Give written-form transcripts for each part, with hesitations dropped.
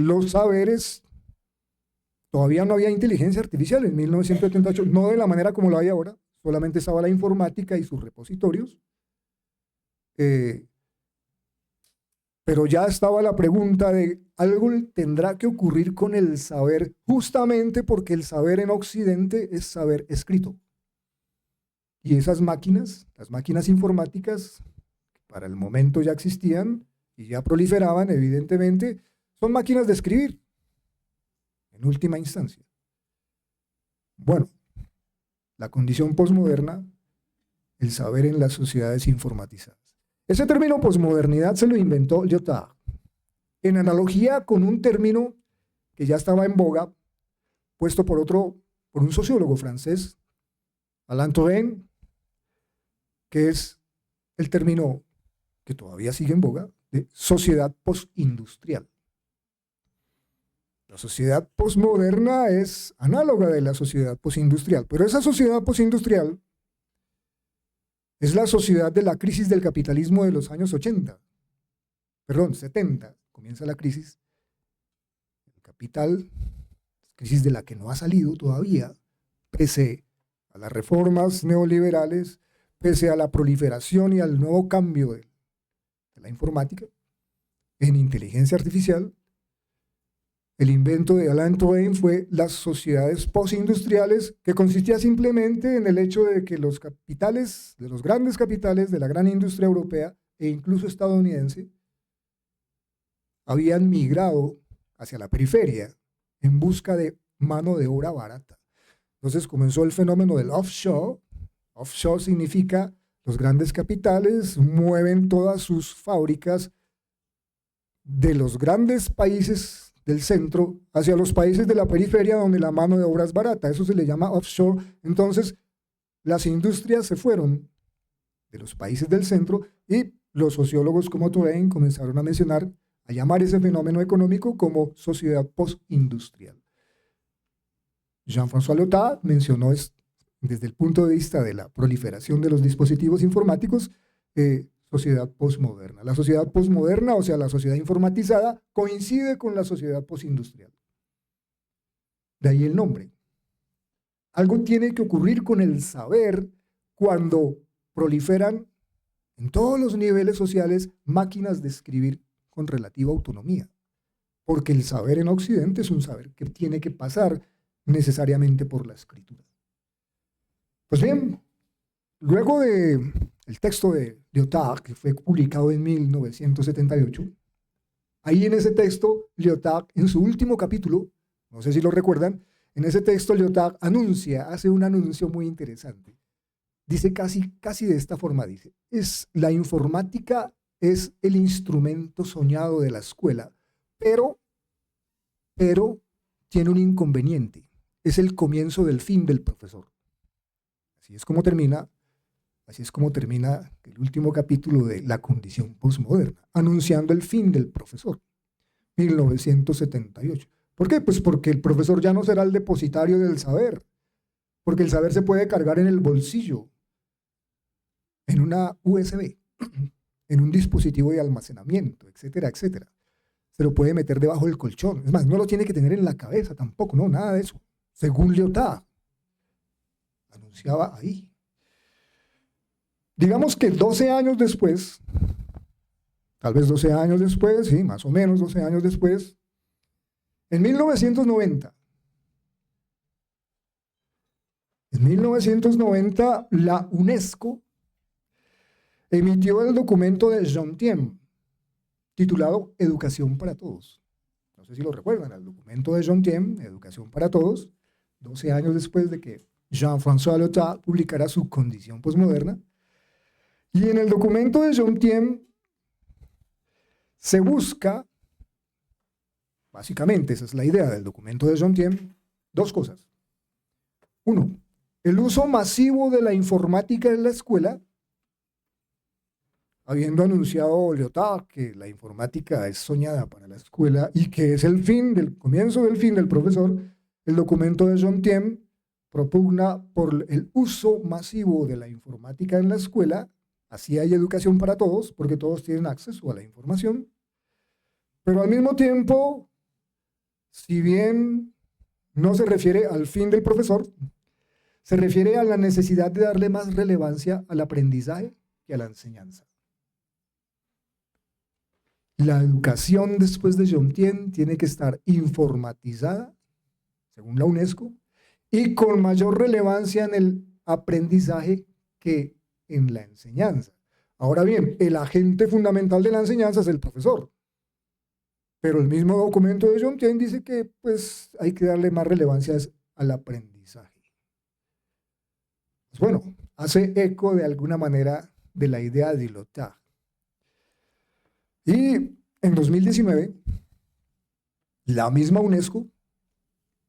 los saberes, todavía no había inteligencia artificial en 1978, no de la manera como lo hay ahora, solamente estaba la informática y sus repositorios, pero ya estaba la pregunta de algo tendrá que ocurrir con el saber, justamente porque el saber en Occidente es saber escrito. Y esas máquinas, las máquinas informáticas, para el momento ya existían y ya proliferaban, evidentemente, son máquinas de escribir, en última instancia. Bueno, la condición posmoderna, el saber en las sociedades informatizadas. Ese término posmodernidad se lo inventó Lyotard, en analogía con un término que ya estaba en boga, puesto por un sociólogo francés, Alain Touraine, que es el término que todavía sigue en boga, de sociedad postindustrial. La sociedad posmoderna es análoga de la sociedad postindustrial, pero esa sociedad postindustrial es la sociedad de la crisis del capitalismo de los años 70, comienza la crisis, el capital, crisis de la que no ha salido todavía, pese a las reformas neoliberales, pese a la proliferación y al nuevo cambio de la informática en inteligencia artificial. El invento de Alain Touraine fue las sociedades postindustriales, que consistía simplemente en el hecho de que los capitales, de los grandes capitales de la gran industria europea e incluso estadounidense, habían migrado hacia la periferia en busca de mano de obra barata. Entonces comenzó el fenómeno del offshore. Offshore significa los grandes capitales mueven todas sus fábricas de los grandes países del centro hacia los países de la periferia donde la mano de obra es barata. Eso se le llama offshore. Entonces, las industrias se fueron de los países del centro y los sociólogos como Touraine comenzaron a llamar ese fenómeno económico como sociedad postindustrial. Jean-François Lyotard mencionó desde el punto de vista de la proliferación de los dispositivos informáticos, sociedad posmoderna. La sociedad posmoderna, o sea, la sociedad informatizada, coincide con la sociedad postindustrial. De ahí el nombre. Algo tiene que ocurrir con el saber cuando proliferan en todos los niveles sociales máquinas de escribir con relativa autonomía. Porque el saber en Occidente es un saber que tiene que pasar necesariamente por la escritura. Pues bien, luego del texto de Lyotard, que fue publicado en 1978, ahí en ese texto, Lyotard, en su último capítulo, no sé si lo recuerdan, en ese texto Lyotard hace un anuncio muy interesante. Dice casi de esta forma, dice, la informática es el instrumento soñado de la escuela, pero tiene un inconveniente, es el comienzo del fin del profesor. Así es como termina el último capítulo de La condición posmoderna, anunciando el fin del profesor, 1978. ¿Por qué? Pues porque el profesor ya no será el depositario del saber, porque el saber se puede cargar en el bolsillo, en una USB, en un dispositivo de almacenamiento, etcétera, etcétera. Se lo puede meter debajo del colchón. Es más, no lo tiene que tener en la cabeza tampoco, no, nada de eso. Según Lyotard, anunciaba ahí. Digamos que 12 años después, tal vez 12 años después, sí, más o menos 12 años después, en 1990, la UNESCO emitió el documento de Jean Thiem, titulado Educación para Todos. No sé si lo recuerdan, el documento de Jean Thiem, Educación para Todos, 12 años después de que Jean-François Lyotard publicara su condición posmoderna. Y en el documento de Jean Thiem se busca, básicamente esa es la idea del documento de Jean Thiem, dos cosas. Uno, el uso masivo de la informática en la escuela, habiendo anunciado Lyotard que la informática es soñada para la escuela y que es el comienzo del fin del profesor, el documento de Jean Thiem propugna por el uso masivo de la informática en la escuela. Así hay educación para todos, porque todos tienen acceso a la información, pero al mismo tiempo si bien no se refiere al fin del profesor, se refiere a la necesidad de darle más relevancia al aprendizaje que a la enseñanza. La educación después de Jomtien tiene que estar informatizada, según la UNESCO, y con mayor relevancia en el aprendizaje que en la enseñanza. Ahora bien, el agente fundamental de la enseñanza es el profesor. Pero el mismo documento de Jomtien dice que pues, hay que darle más relevancia al aprendizaje. Pues bueno, hace eco de alguna manera de la idea de Lyotard. Y en 2019, la misma UNESCO,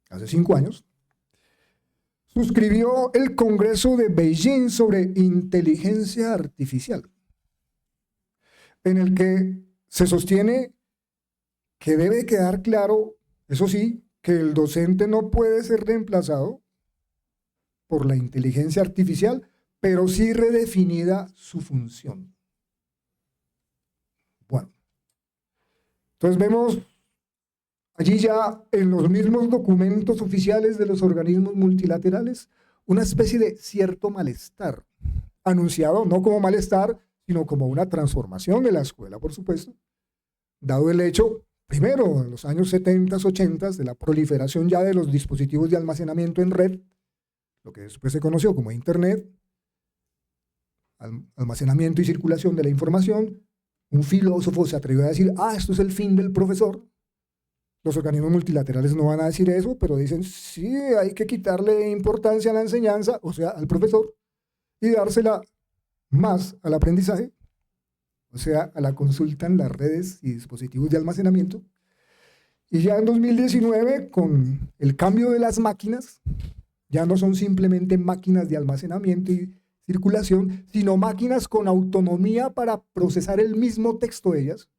hace 5 años, suscribió el Congreso de Beijing sobre inteligencia artificial, en el que se sostiene que debe quedar claro, eso sí, que el docente no puede ser reemplazado por la inteligencia artificial, pero sí redefinida su función. Bueno, entonces vemos allí ya en los mismos documentos oficiales de los organismos multilaterales una especie de cierto malestar, anunciado no como malestar, sino como una transformación de la escuela, por supuesto, dado el hecho, primero, en los años 70, 80, de la proliferación ya de los dispositivos de almacenamiento en red, lo que después se conoció como Internet, almacenamiento y circulación de la información. Un filósofo se atrevió a decir, esto es el fin del profesor. Los organismos multilaterales no van a decir eso, pero dicen, sí, hay que quitarle importancia a la enseñanza, o sea, al profesor, y dársela más al aprendizaje, o sea, a la consulta en las redes y dispositivos de almacenamiento. Y ya en 2019, con el cambio de las máquinas, ya no son simplemente máquinas de almacenamiento y circulación, sino máquinas con autonomía para procesar el mismo texto de ellas,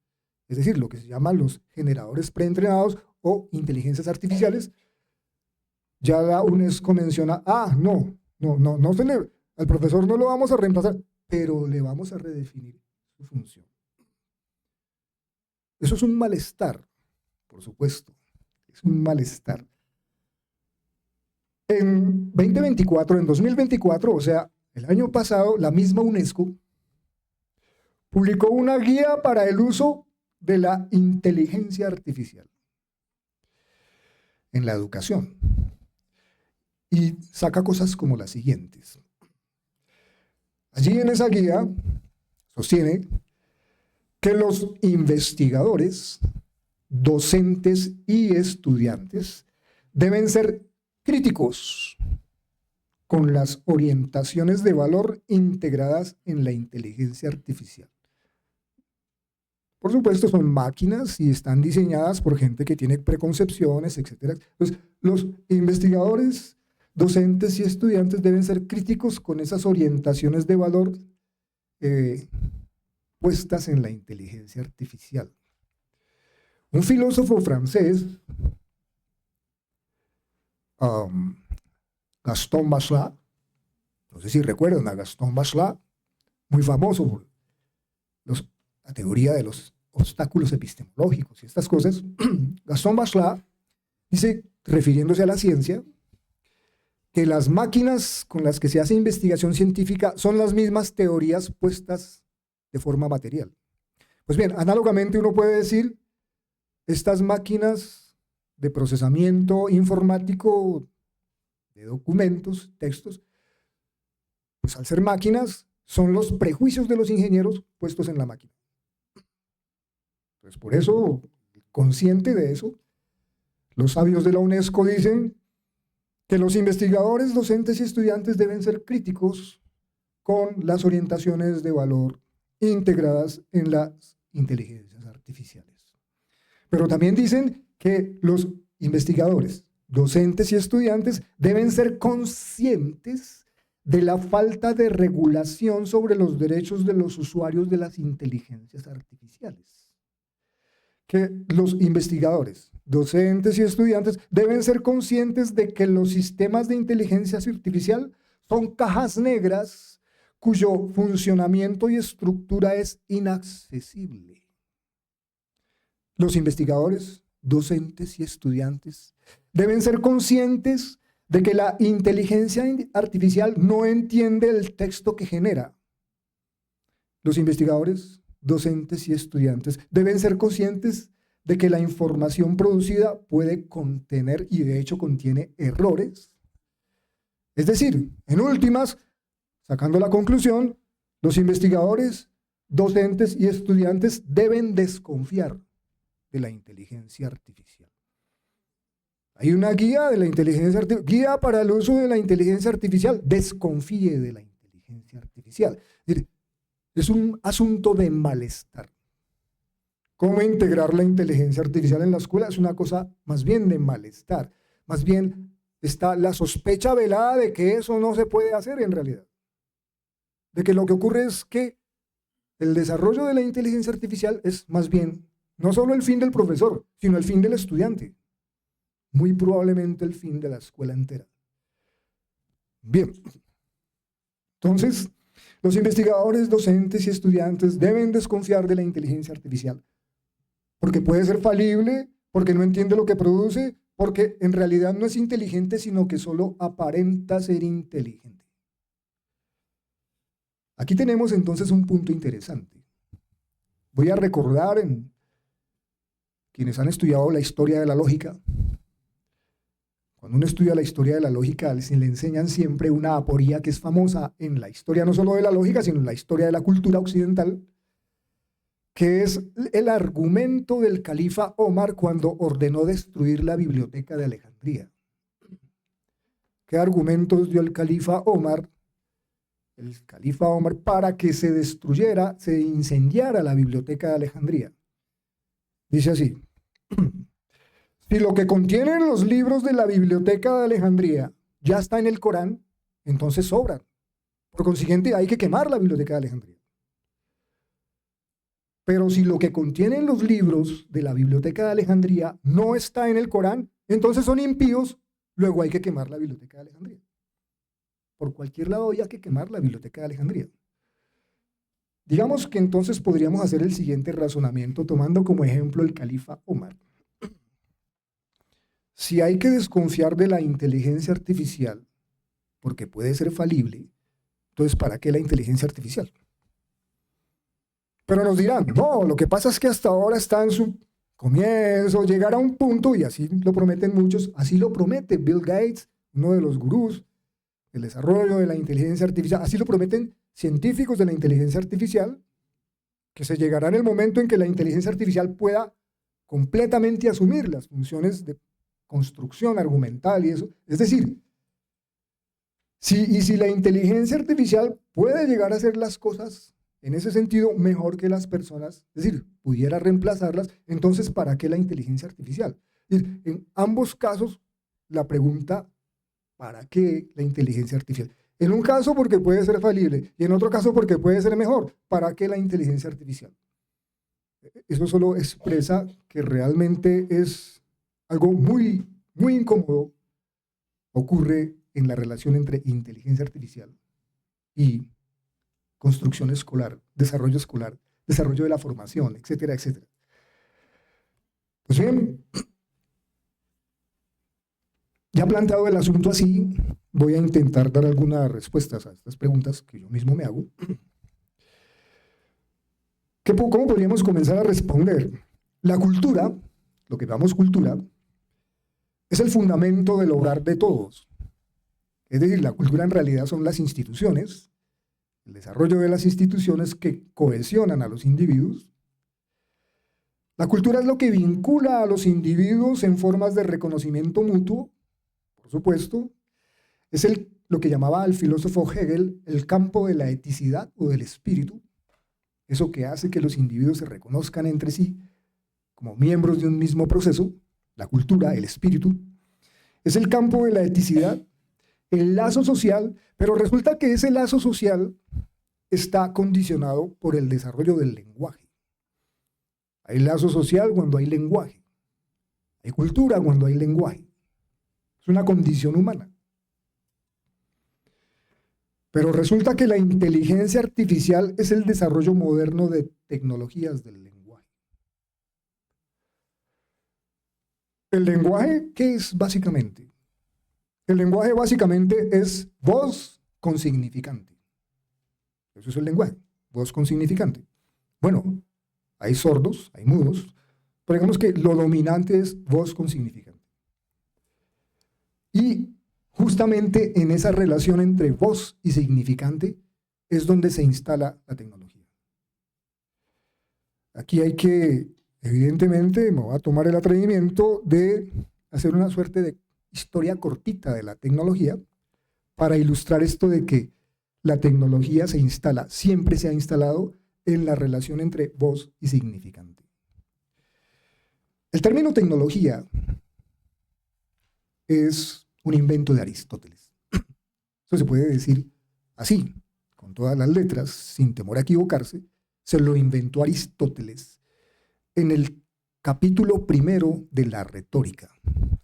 es decir, lo que se llaman los generadores preentrenados o inteligencias artificiales. Ya la UNESCO menciona, al profesor no lo vamos a reemplazar, pero le vamos a redefinir su función. Eso es un malestar, por supuesto, es un malestar. En 2024, o sea, el año pasado, la misma UNESCO publicó una guía para el uso de la inteligencia artificial en la educación y saca cosas como las siguientes. Allí en esa guía sostiene que los investigadores, docentes y estudiantes deben ser críticos con las orientaciones de valor integradas en la inteligencia artificial. Por supuesto, son máquinas y están diseñadas por gente que tiene preconcepciones, etc. Entonces, los investigadores, docentes y estudiantes deben ser críticos con esas orientaciones de valor puestas en la inteligencia artificial. Un filósofo francés, Gaston Bachelard, no sé si recuerdan a Gaston Bachelard, muy famoso por la teoría de los obstáculos epistemológicos y estas cosas. Gaston Bachelard dice, refiriéndose a la ciencia, que las máquinas con las que se hace investigación científica son las mismas teorías puestas de forma material. Pues bien, análogamente uno puede decir, estas máquinas de procesamiento informático de documentos, textos, pues al ser máquinas, son los prejuicios de los ingenieros puestos en la máquina. Pues por eso, consciente de eso, los sabios de la UNESCO dicen que los investigadores, docentes y estudiantes deben ser críticos con las orientaciones de valor integradas en las inteligencias artificiales. Pero también dicen que los investigadores, docentes y estudiantes deben ser conscientes de la falta de regulación sobre los derechos de los usuarios de las inteligencias artificiales. Que los investigadores, docentes y estudiantes deben ser conscientes de que los sistemas de inteligencia artificial son cajas negras cuyo funcionamiento y estructura es inaccesible. Los investigadores, docentes y estudiantes deben ser conscientes de que la inteligencia artificial no entiende el texto que genera. Los investigadores, docentes y estudiantes deben ser conscientes de que la información producida puede contener, y de hecho contiene, errores. Es decir, en últimas, sacando la conclusión, los investigadores, docentes y estudiantes deben desconfiar de la inteligencia artificial. Hay una guía de la inteligencia artificial, guía para el uso de la inteligencia artificial. Desconfíe de la inteligencia artificial. Es decir, es un asunto de malestar. ¿Cómo integrar la inteligencia artificial en la escuela? Es una cosa más bien de malestar. Más bien está la sospecha velada de que eso no se puede hacer en realidad. De que lo que ocurre es que el desarrollo de la inteligencia artificial es más bien no solo el fin del profesor, sino el fin del estudiante. Muy probablemente el fin de la escuela entera. Bien. Entonces, los investigadores, docentes y estudiantes deben desconfiar de la inteligencia artificial. Porque puede ser falible, porque no entiende lo que produce, porque en realidad no es inteligente, sino que solo aparenta ser inteligente. Aquí tenemos entonces un punto interesante. Voy a recordar en quienes han estudiado la historia de la lógica. Cuando uno estudia la historia de la lógica, se le enseñan siempre una aporía que es famosa en la historia no solo de la lógica, sino en la historia de la cultura occidental, que es el argumento del califa Omar cuando ordenó destruir la biblioteca de Alejandría. ¿Qué argumentos dio el califa Omar? El califa Omar para que se destruyera, se incendiara la biblioteca de Alejandría. Dice así: si lo que contienen los libros de la biblioteca de Alejandría ya está en el Corán, entonces sobran. Por consiguiente, hay que quemar la biblioteca de Alejandría. Pero si lo que contienen los libros de la biblioteca de Alejandría no está en el Corán, entonces son impíos, luego hay que quemar la biblioteca de Alejandría. Por cualquier lado hay que quemar la biblioteca de Alejandría. Digamos que entonces podríamos hacer el siguiente razonamiento tomando como ejemplo el califa Omar. Si hay que desconfiar de la inteligencia artificial, porque puede ser falible, entonces ¿para qué la inteligencia artificial? Pero nos dirán, no, lo que pasa es que hasta ahora está en su comienzo, llegará a un punto, y así lo prometen muchos, así lo promete Bill Gates, uno de los gurús del desarrollo de la inteligencia artificial, así lo prometen científicos de la inteligencia artificial, que se llegará en el momento en que la inteligencia artificial pueda completamente asumir las funciones de construcción argumental y eso. Es decir, si la inteligencia artificial puede llegar a hacer las cosas en ese sentido mejor que las personas, es decir, pudiera reemplazarlas, entonces ¿para qué la inteligencia artificial? Es decir, en ambos casos, la pregunta, ¿para qué la inteligencia artificial? En un caso porque puede ser falible y en otro caso porque puede ser mejor. ¿Para qué la inteligencia artificial? Eso solo expresa que realmente es algo muy, muy incómodo. Ocurre en la relación entre inteligencia artificial y construcción escolar, desarrollo de la formación, etcétera, etcétera. Pues bien, ya planteado el asunto así, voy a intentar dar algunas respuestas a estas preguntas que yo mismo me hago. ¿Cómo podríamos comenzar a responder? La cultura, lo que llamamos cultura, es el fundamento del obrar de todos. Es decir, la cultura en realidad son las instituciones, el desarrollo de las instituciones que cohesionan a los individuos. La cultura es lo que vincula a los individuos en formas de reconocimiento mutuo, por supuesto. Es lo que llamaba el filósofo Hegel el campo de la eticidad o del espíritu. Eso que hace que los individuos se reconozcan entre sí como miembros de un mismo proceso, la cultura, el espíritu. Es el campo de la eticidad, el lazo social, pero resulta que ese lazo social está condicionado por el desarrollo del lenguaje. Hay lazo social cuando hay lenguaje. Hay cultura cuando hay lenguaje. Es una condición humana. Pero resulta que la inteligencia artificial es el desarrollo moderno de tecnologías del lenguaje. ¿El lenguaje qué es básicamente? El lenguaje básicamente es voz con significante. Eso es el lenguaje, voz con significante. Bueno, hay sordos, hay mudos, pero digamos que lo dominante es voz con significante. Y justamente en esa relación entre voz y significante es donde se instala la tecnología. Aquí hay que, evidentemente, me voy a tomar el atrevimiento de hacer una suerte de historia cortita de la tecnología para ilustrar esto de que la tecnología se instala, siempre se ha instalado en la relación entre voz y significante. El término tecnología es un invento de Aristóteles. Eso se puede decir así, con todas las letras, sin temor a equivocarse. Se lo inventó Aristóteles en el capítulo primero de la retórica.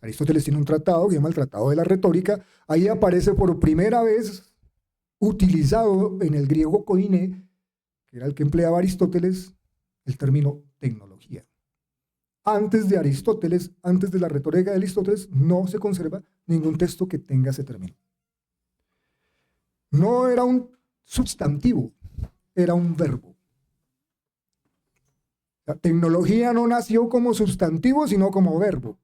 Aristóteles tiene un tratado que se llama el Tratado de la Retórica. Ahí aparece por primera vez utilizado en el griego koiné, que era el que empleaba Aristóteles, el término tecnología. Antes de Aristóteles, antes de la retórica de Aristóteles, no se conserva ningún texto que tenga ese término. No era un sustantivo, era un verbo. La tecnología no nació como sustantivo, sino como verbo.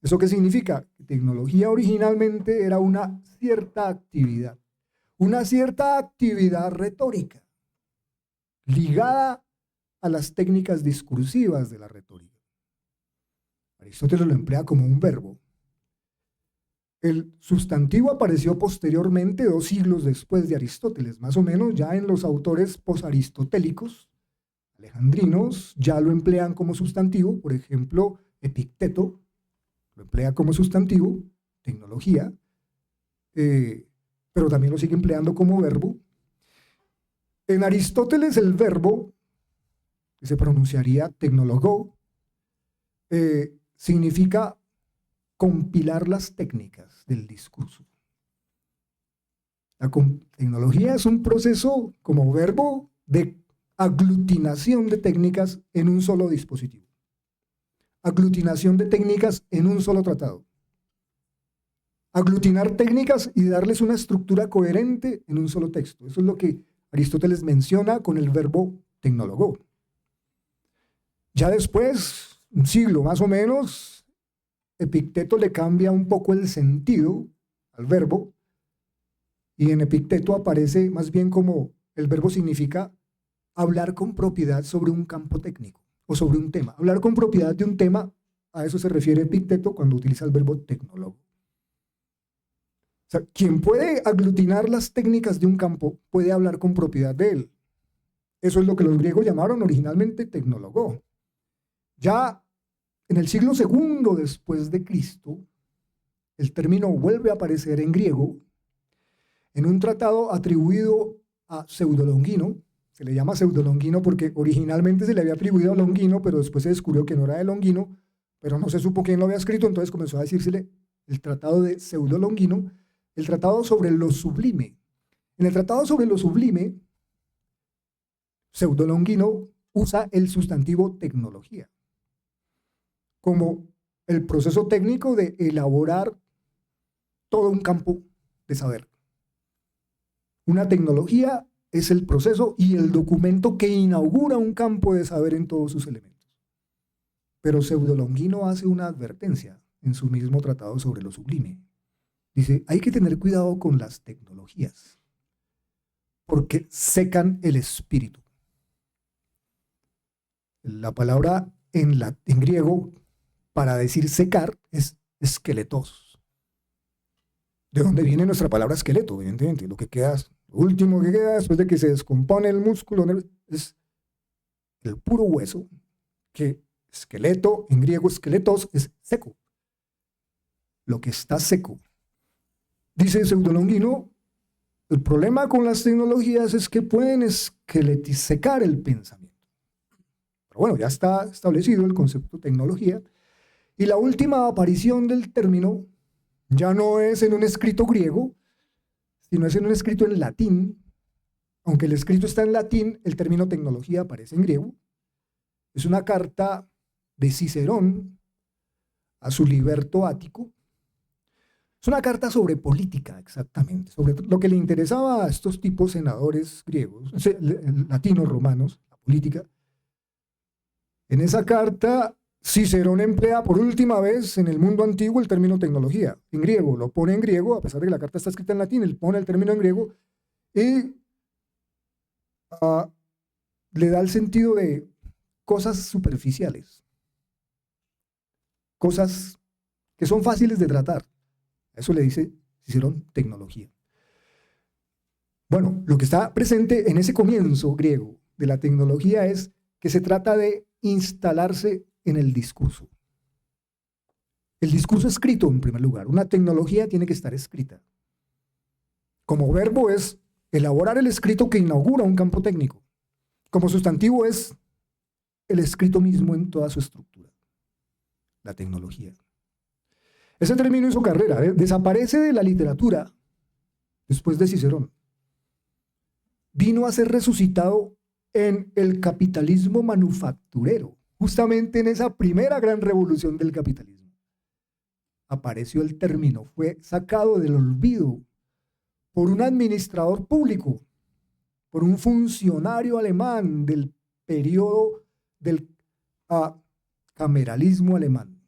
¿Eso qué significa? Tecnología originalmente era una cierta actividad retórica, ligada a las técnicas discursivas de la retórica. Aristóteles lo emplea como un verbo. El sustantivo apareció posteriormente, 2 siglos después de Aristóteles, más o menos ya en los autores posaristotélicos, alejandrinos, ya lo emplean como sustantivo. Por ejemplo, Epicteto lo emplea como sustantivo, tecnología, pero también lo sigue empleando como verbo. En Aristóteles el verbo, que se pronunciaría tecnologó, significa compilar las técnicas del discurso. La tecnología es un proceso como verbo de aglutinación de técnicas en un solo dispositivo. Aglutinación de técnicas en un solo tratado. Aglutinar técnicas y darles una estructura coherente en un solo texto. Eso es lo que Aristóteles menciona con el verbo tecnologó. Ya después, un siglo más o menos, Epicteto le cambia un poco el sentido al verbo, y en Epicteto aparece más bien como el verbo significa hablar con propiedad sobre un campo técnico o sobre un tema. Hablar con propiedad de un tema, a eso se refiere Epicteto cuando utiliza el verbo tecnólogo. O sea, quien puede aglutinar las técnicas de un campo puede hablar con propiedad de él. Eso es lo que los griegos llamaron originalmente tecnólogo. Ya en el siglo II después de Cristo, el término vuelve a aparecer en griego en un tratado atribuido a Pseudolongino. Se le llama Pseudolongino porque originalmente se le había atribuido a Longino, pero después se descubrió que no era de Longino, pero no se supo quién lo había escrito, entonces comenzó a decírsele el tratado de Pseudolongino, el tratado sobre lo sublime. En el tratado sobre lo sublime, Pseudolongino usa el sustantivo tecnología como el proceso técnico de elaborar todo un campo de saber. Una tecnología es el proceso y el documento que inaugura un campo de saber en todos sus elementos. Pero Pseudolongino hace una advertencia en su mismo tratado sobre lo sublime. Dice, hay que tener cuidado con las tecnologías, porque secan el espíritu. La palabra en griego para decir secar es esqueletos. ¿De dónde viene nuestra palabra esqueleto? Evidentemente, lo último que queda después de que se descompone el músculo es el puro hueso, que esqueleto, en griego esqueletos, es seco. Lo que está seco. Dice Pseudolongino, el problema con las tecnologías es que pueden secar el pensamiento. Pero bueno, ya está establecido el concepto de tecnología. Y la última aparición del término ya no es en un escrito griego, sino es en un escrito en latín. Aunque el escrito está en latín, el término tecnología aparece en griego. Es una carta de Cicerón a su liberto ático. Es una carta sobre política, exactamente, sobre lo que le interesaba a estos tipos senadores griegos, latinos, romanos, la política. En esa carta, Cicerón emplea por última vez en el mundo antiguo el término tecnología, en griego, lo pone en griego, a pesar de que la carta está escrita en latín, él pone el término en griego y le da el sentido de cosas superficiales, cosas que son fáciles de tratar. Eso le dice Cicerón tecnología. Bueno, lo que está presente en ese comienzo griego de la tecnología es que se trata de instalarse en el discurso. El discurso escrito, en primer lugar. Una tecnología tiene que estar escrita. Como verbo es elaborar el escrito que inaugura un campo técnico. Como sustantivo es el escrito mismo en toda su estructura. La tecnología. Ese término hizo carrera, desaparece de la literatura después de Cicerón. Vino a ser resucitado en el capitalismo manufacturero, justamente en esa primera gran revolución del capitalismo. Apareció el término, fue sacado del olvido por un administrador público, por un funcionario alemán del periodo del cameralismo alemán.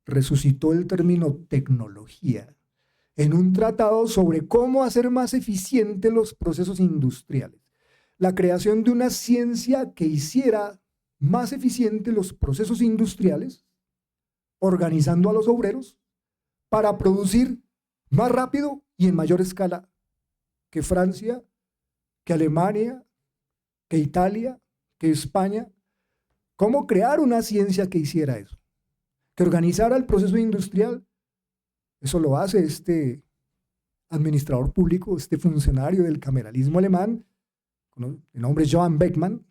Resucitó el término tecnología en un tratado sobre cómo hacer más eficientes los procesos industriales. La creación de una ciencia que hiciera más eficientes los procesos industriales, organizando a los obreros para producir más rápido y en mayor escala que Francia, que Alemania, que Italia, que España. ¿Cómo crear una ciencia que hiciera eso? Que organizara el proceso industrial. Eso lo hace este administrador público, este funcionario del cameralismo alemán, el nombre es Johann Beckmann,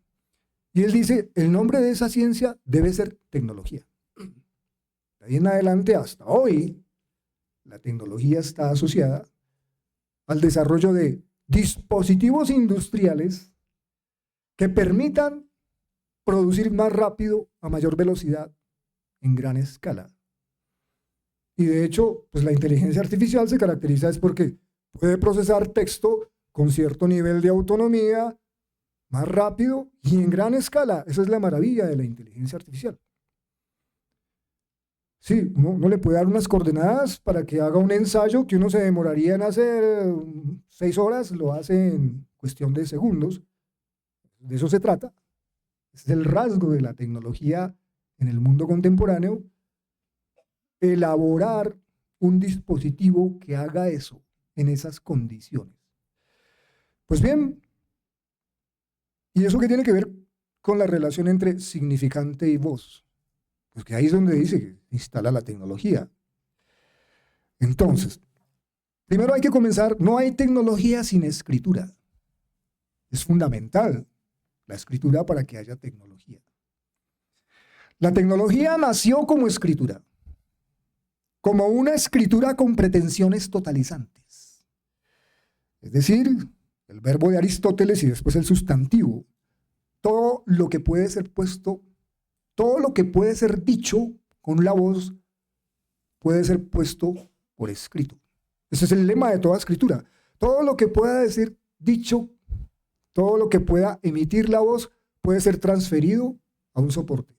y él dice, el nombre de esa ciencia debe ser tecnología. De ahí en adelante hasta hoy, la tecnología está asociada al desarrollo de dispositivos industriales que permitan producir más rápido, a mayor velocidad, en gran escala. Y de hecho, pues la inteligencia artificial se caracteriza es porque puede procesar texto con cierto nivel de autonomía, más rápido y en gran escala. Esa es la maravilla de la inteligencia artificial. Sí, uno le puede dar unas coordenadas para que haga un ensayo que uno se demoraría en hacer 6 horas, lo hace en cuestión de segundos. De eso se trata. Es el rasgo de la tecnología en el mundo contemporáneo, elaborar un dispositivo que haga eso en esas condiciones. Pues bien, ¿y eso qué tiene que ver con la relación entre significante y voz? Pues que ahí es donde dice que instala la tecnología. Entonces, primero hay que comenzar, no hay tecnología sin escritura. Es fundamental la escritura para que haya tecnología. La tecnología nació como escritura, como una escritura con pretensiones totalizantes. Es decir, el verbo de Aristóteles y después el sustantivo. Todo lo que puede ser puesto, todo lo que puede ser dicho con la voz puede ser puesto por escrito. Ese es el lema de toda escritura. Todo lo que pueda decir dicho, todo lo que pueda emitir la voz puede ser transferido a un soporte.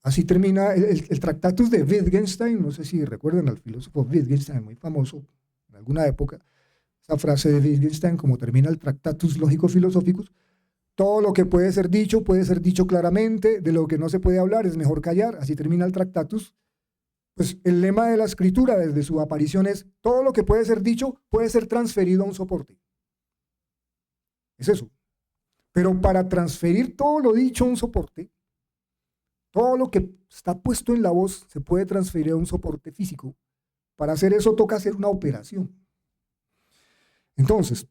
Así termina el Tractatus de Wittgenstein, no sé si recuerdan al filósofo Wittgenstein, muy famoso en alguna época, esa frase de Wittgenstein, como termina el Tractatus Lógico-Filosóficos, todo lo que puede ser dicho claramente, de lo que no se puede hablar es mejor callar, así termina el Tractatus. Pues el lema de la escritura desde su aparición es, todo lo que puede ser dicho puede ser transferido a un soporte. Es eso. Pero para transferir todo lo dicho a un soporte, todo lo que está puesto en la voz se puede transferir a un soporte físico. Para hacer eso toca hacer una operación. Entonces,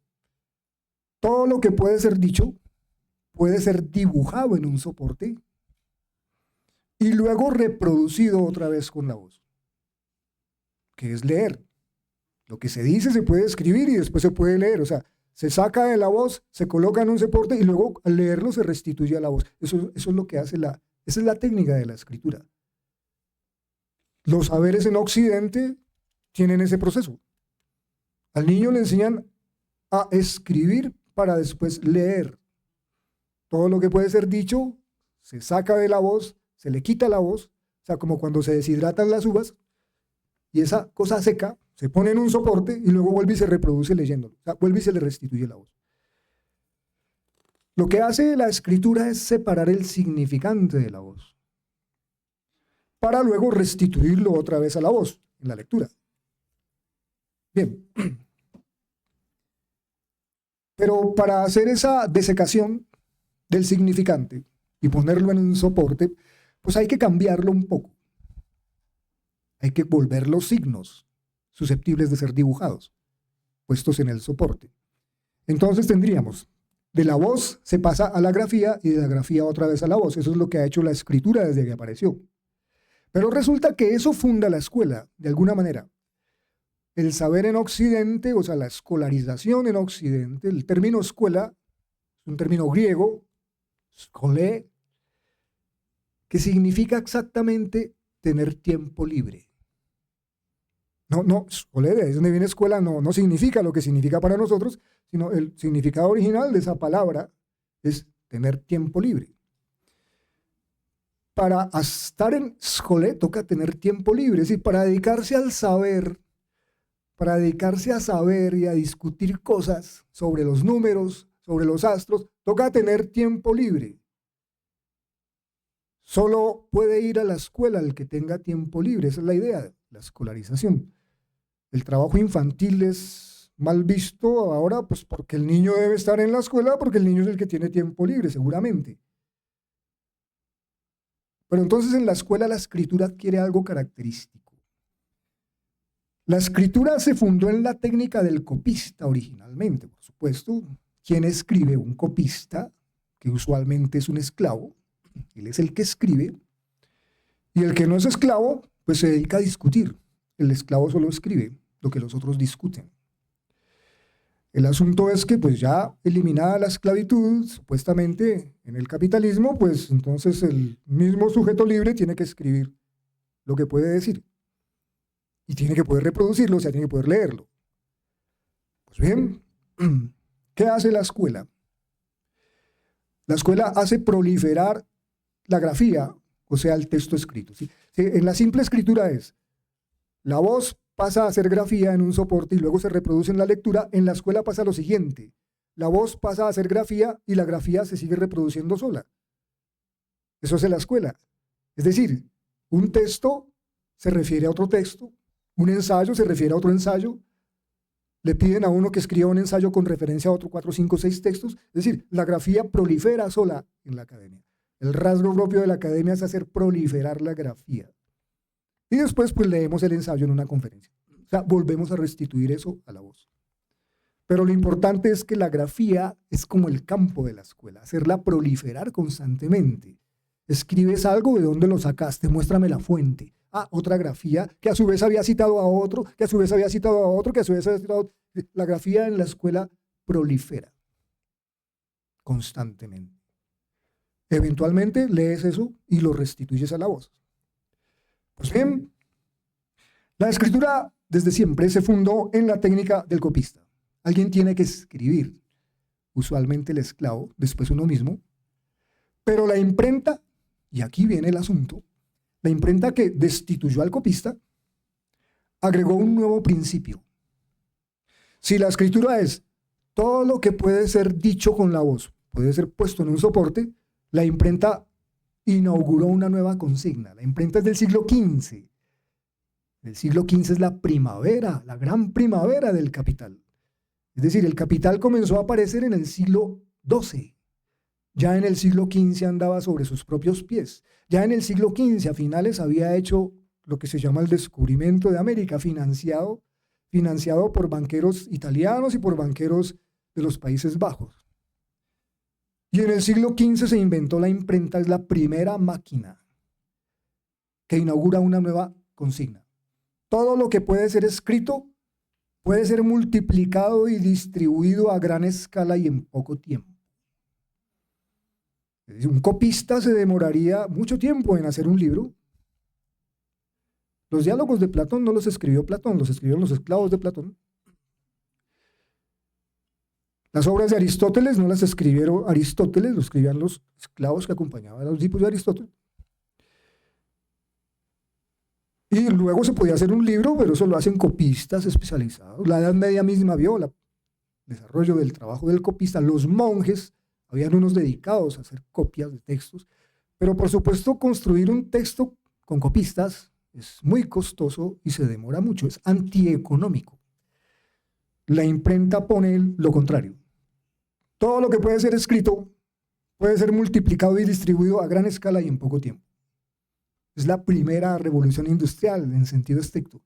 todo lo que puede ser dicho puede ser dibujado en un soporte y luego reproducido otra vez con la voz, que es leer. Lo que se dice se puede escribir y después se puede leer. O sea, se saca de la voz, se coloca en un soporte y luego al leerlo se restituye a la voz. Eso es lo que hace esa es la técnica de la escritura. los saberes en Occidente tienen ese proceso. Al niño le enseñan a escribir para después leer. Todo lo que puede ser dicho se saca de la voz, se le quita la voz, o sea, como cuando se deshidratan las uvas, y esa cosa seca se pone en un soporte y luego vuelve y se reproduce leyéndolo. O sea, vuelve y se le restituye la voz. Lo que hace la escritura es separar el significante de la voz, para luego restituirlo otra vez a la voz en la lectura. Bien. Pero para hacer esa desecación del significante y ponerlo en un soporte, pues hay que cambiarlo un poco. Hay que volver los signos susceptibles de ser dibujados, puestos en el soporte. Entonces tendríamos, de la voz se pasa a la grafía y de la grafía otra vez a la voz. Eso es lo que ha hecho la escritura desde que apareció. Pero resulta que eso funda la escuela, de alguna manera. El saber en Occidente, o sea, la escolarización en Occidente, el término escuela es un término griego, skolé, que significa exactamente tener tiempo libre. No, skolé, de donde viene escuela, no significa lo que significa para nosotros, sino el significado original de esa palabra es tener tiempo libre. Para estar en skolé toca tener tiempo libre, es decir, para dedicarse al saber, para dedicarse a saber y a discutir cosas sobre los números, sobre los astros, toca tener tiempo libre. Solo puede ir a la escuela el que tenga tiempo libre, esa es la idea, la escolarización. El trabajo infantil es mal visto ahora, pues porque el niño debe estar en la escuela, porque el niño es el que tiene tiempo libre, seguramente. Pero entonces en la escuela la escritura adquiere algo característico. La escritura se fundó en la técnica del copista originalmente, por supuesto. ¿Quién escribe? Un copista, que usualmente es un esclavo. Él es el que escribe. Y el que no es esclavo, pues se dedica a discutir. El esclavo solo escribe lo que los otros discuten. El asunto es que, pues ya eliminada la esclavitud, supuestamente en el capitalismo, pues entonces el mismo sujeto libre tiene que escribir lo que puede decir. Y tiene que poder reproducirlo, o sea, tiene que poder leerlo. Pues bien, ¿qué hace la escuela? La escuela hace proliferar la grafía, o sea, el texto escrito. ¿Sí? En la simple escritura es, la voz pasa a ser grafía en un soporte y luego se reproduce en la lectura. En la escuela pasa lo siguiente, la voz pasa a ser grafía y la grafía se sigue reproduciendo sola. Eso es en la escuela. Es decir, un texto se refiere a otro texto, un ensayo se refiere a otro ensayo, le piden a uno que escriba un ensayo con referencia a otro 4, 5, 6 textos. Es decir, la grafía prolifera sola en la academia. El rasgo propio de la academia es hacer proliferar la grafía. Y después pues leemos el ensayo en una conferencia. O sea, volvemos a restituir eso a la voz. Pero lo importante es que la grafía es como el campo de la escuela, hacerla proliferar constantemente. Escribes algo, ¿de dónde lo sacaste? Muéstrame la fuente. Ah, otra grafía, que a su vez había citado a otro, que a su vez había citado a otro, que a su vez había citado a otro. La grafía en la escuela prolifera constantemente. Eventualmente lees eso y lo restituyes a la voz. Pues bien, la escritura desde siempre se fundó en la técnica del copista. Alguien tiene que escribir, usualmente el esclavo, después uno mismo, pero la imprenta, y aquí viene el asunto, la imprenta que destituyó al copista agregó un nuevo principio. Si la escritura es todo lo que puede ser dicho con la voz, puede ser puesto en un soporte, la imprenta inauguró una nueva consigna. La imprenta es del siglo XV. El siglo XV es la primavera, la gran primavera del capital. Es decir, el capital comenzó a aparecer en el siglo XII. Ya en el siglo XV andaba sobre sus propios pies. Ya en el siglo XV a finales había hecho lo que se llama el descubrimiento de América, financiado por banqueros italianos y por banqueros de los Países Bajos. Y en el siglo XV se inventó la imprenta, es la primera máquina que inaugura una nueva consigna. Todo lo que puede ser escrito puede ser multiplicado y distribuido a gran escala y en poco tiempo. Un copista se demoraría mucho tiempo en hacer un libro, Los diálogos de Platón no los escribió Platón, los escribieron los esclavos de Platón. Las obras de Aristóteles no las escribieron Aristóteles, lo escribían los esclavos que acompañaban a los discípulos de Aristóteles. Y luego se podía hacer un libro, pero eso lo hacen copistas especializados. La Edad Media misma vio el desarrollo del trabajo del copista. Los monjes, habían unos dedicados a hacer copias de textos, pero por supuesto construir un texto con copistas es muy costoso y se demora mucho, es antieconómico. La imprenta pone lo contrario. Todo lo que puede ser escrito puede ser multiplicado y distribuido a gran escala y en poco tiempo. Es la primera revolución industrial en sentido estricto,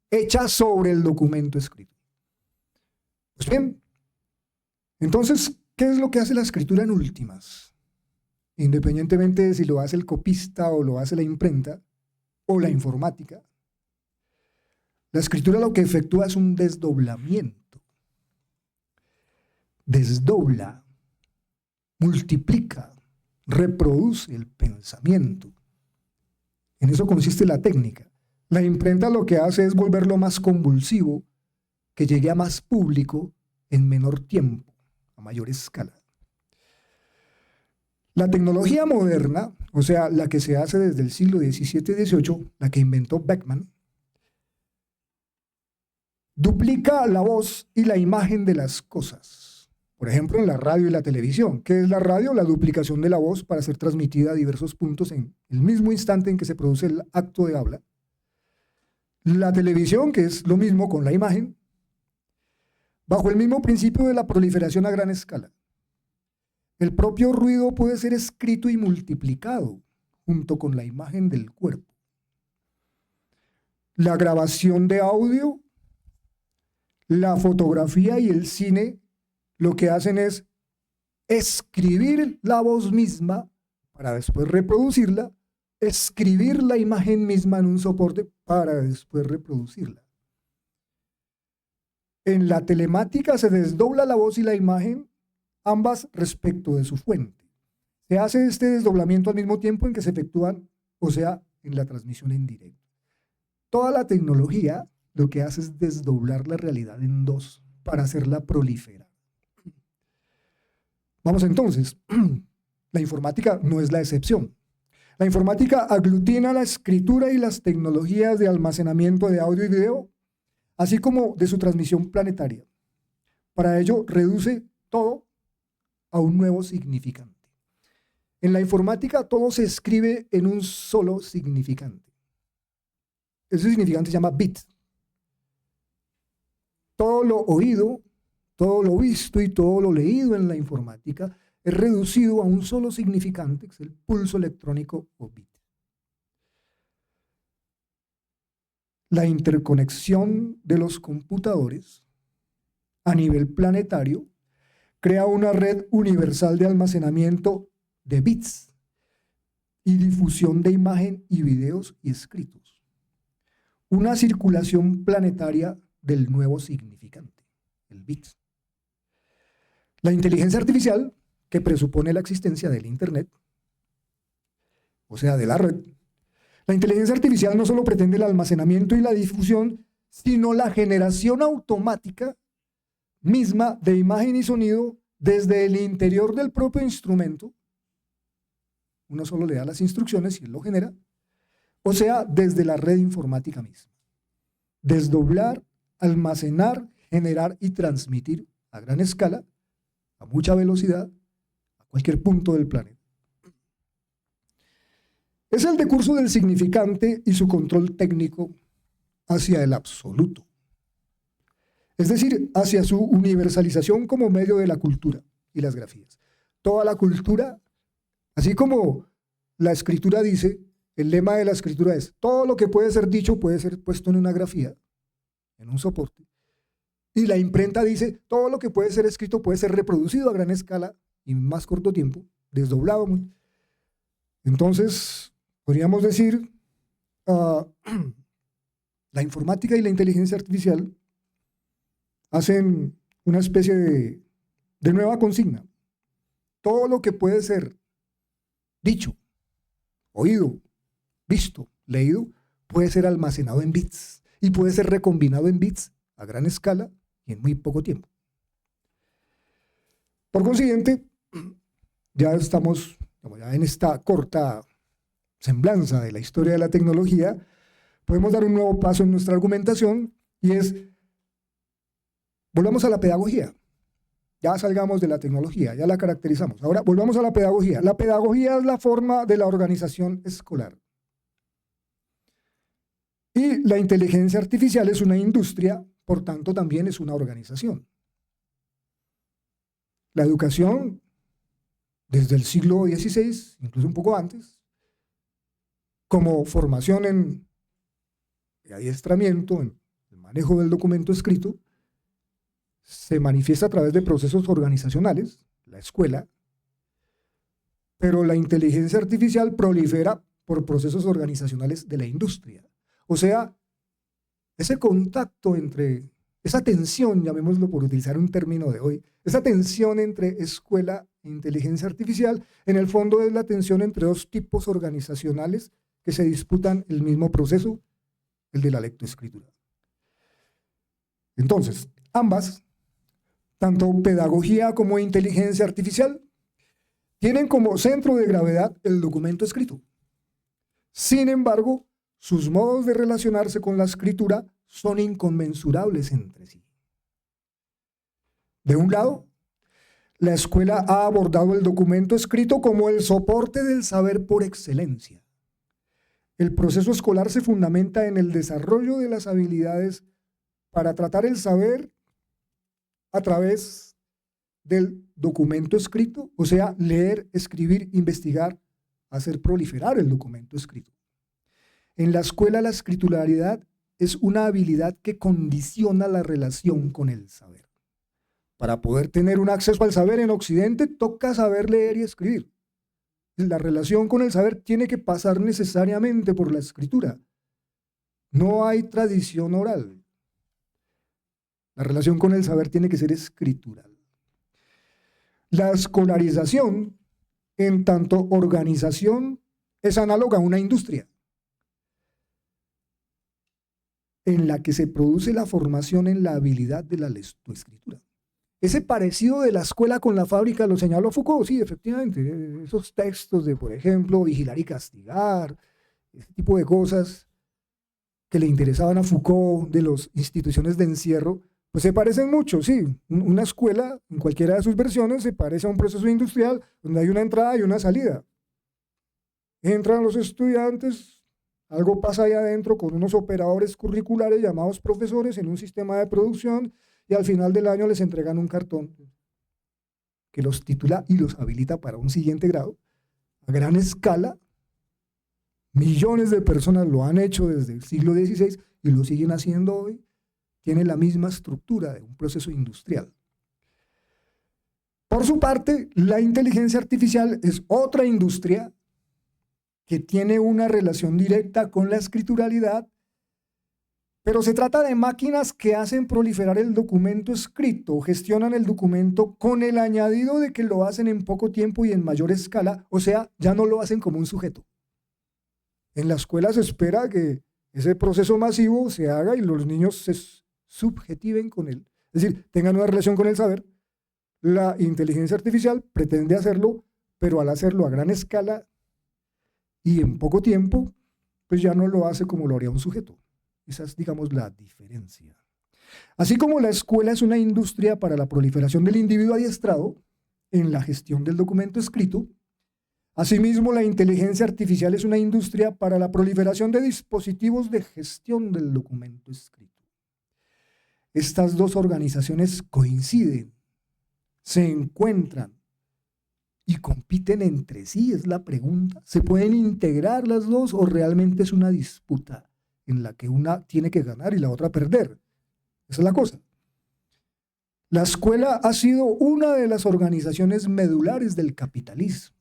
hecha sobre el documento escrito. Pues bien, entonces, ¿qué es lo que hace la escritura en últimas? Independientemente de si lo hace el copista o lo hace la imprenta o la informática, la escritura lo que efectúa es un desdoblamiento. Desdobla, multiplica, reproduce el pensamiento. En eso consiste la técnica. La imprenta lo que hace es volverlo más convulsivo, que llegue a más público en menor tiempo, a mayor escala. La tecnología moderna, o sea, la que se hace desde el siglo XVII y XVIII, la que inventó Beckman, duplica la voz y la imagen de las cosas. Por ejemplo, en la radio y la televisión. ¿Qué es la radio? La duplicación de la voz para ser transmitida a diversos puntos en el mismo instante en que se produce el acto de habla. La televisión, que es lo mismo con la imagen, bajo el mismo principio de la proliferación a gran escala. El propio ruido puede ser escrito y multiplicado junto con la imagen del cuerpo. La grabación de audio, la fotografía y el cine lo que hacen es escribir la voz misma para después reproducirla, escribir la imagen misma en un soporte para después reproducirla. En la telemática se desdobla la voz y la imagen, ambas respecto de su fuente. Se hace este desdoblamiento al mismo tiempo en que se efectúan, o sea, en la transmisión en directo. Toda la tecnología lo que hace es desdoblar la realidad en dos para hacerla proliferar. Vamos entonces, la informática no es la excepción. La informática aglutina la escritura y las tecnologías de almacenamiento de audio y video, así como de su transmisión planetaria. Para ello, reduce todo a un nuevo significante. En la informática, todo se escribe en un solo significante. Ese significante se llama bit. Todo lo oído, todo lo visto y todo lo leído en la informática es reducido a un solo significante, que es el pulso electrónico o bit. La interconexión de los computadores a nivel planetario crea una red universal de almacenamiento de bits y difusión de imagen y videos y escritos. Una circulación planetaria del nuevo significante, el bit. La inteligencia artificial, que presupone la existencia del Internet, o sea, de la red. La inteligencia artificial no solo pretende el almacenamiento y la difusión, sino la generación automática misma de imagen y sonido desde el interior del propio instrumento. Uno solo le da las instrucciones y él lo genera. O sea, desde la red informática misma. Desdoblar, almacenar, generar y transmitir a gran escala, a mucha velocidad, a cualquier punto del planeta. Es el decurso del significante y su control técnico hacia el absoluto. Es decir, hacia su universalización como medio de la cultura y las grafías. Toda la cultura, así como la escritura dice, el lema de la escritura es, todo lo que puede ser dicho puede ser puesto en una grafía, en un soporte. Y la imprenta dice, todo lo que puede ser escrito puede ser reproducido a gran escala y en más corto tiempo, desdoblado. Entonces, podríamos decir, la informática y la inteligencia artificial hacen una especie de nueva consigna. Todo lo que puede ser dicho, oído, visto, leído, puede ser almacenado en bits y puede ser recombinado en bits a gran escala y en muy poco tiempo. Por consiguiente, ya estamos ya en esta corta semblanza de la historia de la tecnología, podemos dar un nuevo paso en nuestra argumentación y es, volvamos a la pedagogía. Ya salgamos de la tecnología, ya la caracterizamos. Ahora volvamos a la pedagogía. La pedagogía es la forma de la organización escolar. Y la inteligencia artificial es una industria, por tanto también es una organización. La educación, desde el siglo XVI, incluso un poco antes, como formación en adiestramiento, en el manejo del documento escrito, se manifiesta a través de procesos organizacionales, la escuela, pero la inteligencia artificial prolifera por procesos organizacionales de la industria. O sea, ese contacto entre, esa tensión, llamémoslo por utilizar un término de hoy, esa tensión entre escuela e inteligencia artificial, en el fondo es la tensión entre dos tipos organizacionales que se disputan el mismo proceso, el de la lectoescritura. Entonces, ambas, tanto pedagogía como inteligencia artificial, tienen como centro de gravedad el documento escrito. Sin embargo, sus modos de relacionarse con la escritura son inconmensurables entre sí. De un lado, la escuela ha abordado el documento escrito como el soporte del saber por excelencia. El proceso escolar se fundamenta en el desarrollo de las habilidades para tratar el saber a través del documento escrito, o sea, leer, escribir, investigar, hacer proliferar el documento escrito. En la escuela la escrituraridad es una habilidad que condiciona la relación con el saber. Para poder tener un acceso al saber en Occidente, toca saber leer y escribir. La relación con el saber tiene que pasar necesariamente por la escritura. No hay tradición oral. La relación con el saber tiene que ser escritural. La escolarización, en tanto organización, es análoga a una industria en la que se produce la formación en la habilidad de la lectoescritura. Ese parecido de la escuela con la fábrica lo señaló Foucault, sí, efectivamente. Esos textos de, por ejemplo, vigilar y castigar, ese tipo de cosas que le interesaban a Foucault de las instituciones de encierro, pues se parecen mucho, sí. Una escuela, en cualquiera de sus versiones, se parece a un proceso industrial donde hay una entrada y una salida. Entran los estudiantes, algo pasa ahí adentro con unos operadores curriculares llamados profesores en un sistema de producción y al final del año les entregan un cartón que los titula y los habilita para un siguiente grado. A gran escala, millones de personas lo han hecho desde el siglo XVI y lo siguen haciendo hoy. Tiene la misma estructura de un proceso industrial. Por su parte, la inteligencia artificial es otra industria que tiene una relación directa con la escrituralidad, pero se trata de máquinas que hacen proliferar el documento escrito, gestionan el documento con el añadido de que lo hacen en poco tiempo y en mayor escala, o sea, ya no lo hacen como un sujeto. En la escuela se espera que ese proceso masivo se haga y los niños se subjetiven con él, es decir, tengan una relación con el saber. La inteligencia artificial pretende hacerlo, pero al hacerlo a gran escala y en poco tiempo, pues ya no lo hace como lo haría un sujeto. Esa es, digamos, la diferencia. Así como la escuela es una industria para la proliferación del individuo adiestrado en la gestión del documento escrito, asimismo la inteligencia artificial es una industria para la proliferación de dispositivos de gestión del documento escrito. Estas dos organizaciones coinciden, se encuentran y compiten entre sí, es la pregunta. ¿Se pueden integrar las dos o realmente es una disputa en la que una tiene que ganar y la otra perder? Esa es la cosa. La escuela ha sido una de las organizaciones medulares del capitalismo.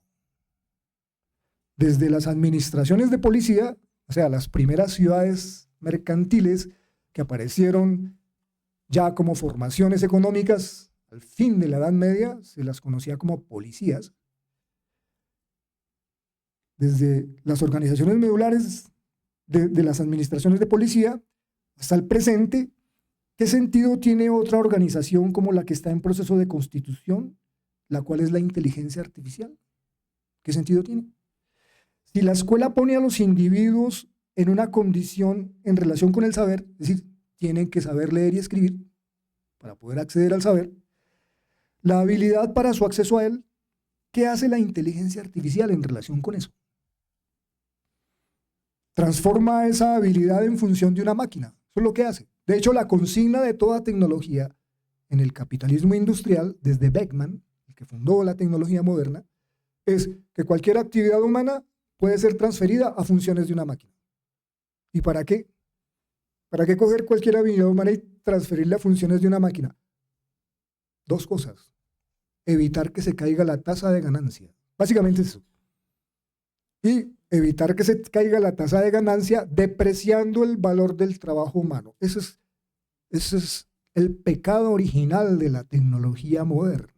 Desde las administraciones de policía, o sea, las primeras ciudades mercantiles que aparecieron ya como formaciones económicas al fin de la Edad Media, se las conocía como policías. Desde las organizaciones medulares de las administraciones de policía hasta el presente, ¿qué sentido tiene otra organización como la que está en proceso de constitución, la cual es la inteligencia artificial? ¿Qué sentido tiene? Si la escuela pone a los individuos en una condición en relación con el saber, es decir, tienen que saber leer y escribir para poder acceder al saber, la habilidad para su acceso a él, ¿qué hace la inteligencia artificial en relación con eso? Transforma esa habilidad en función de una máquina. Eso es lo que hace. De hecho, la consigna de toda tecnología en el capitalismo industrial, desde Beckman, el que fundó la tecnología moderna, es que cualquier actividad humana puede ser transferida a funciones de una máquina. ¿Y para qué? ¿Para qué coger cualquier habilidad humana y transferirla a funciones de una máquina? Dos cosas. Evitar que se caiga la tasa de ganancia. Básicamente eso. Y evitar que se caiga la tasa de ganancia depreciando el valor del trabajo humano. Ese es el pecado original de la tecnología moderna.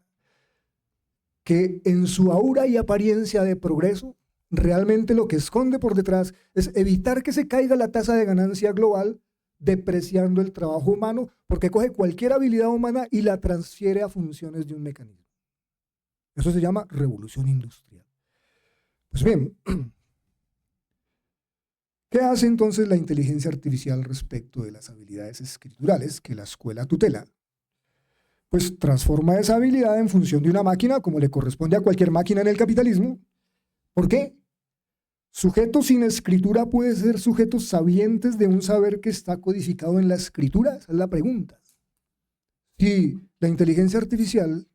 Que en su aura y apariencia de progreso, realmente lo que esconde por detrás es evitar que se caiga la tasa de ganancia global depreciando el trabajo humano, porque coge cualquier habilidad humana y la transfiere a funciones de un mecanismo. Eso se llama revolución industrial. Pues bien, ¿qué hace entonces la inteligencia artificial respecto de las habilidades escriturales que la escuela tutela? Pues transforma esa habilidad en función de una máquina, como le corresponde a cualquier máquina en el capitalismo. ¿Por qué? ¿Sujetos sin escritura puede ser sujetos sabientes de un saber que está codificado en la escritura? Esa es la pregunta. Si la inteligencia artificial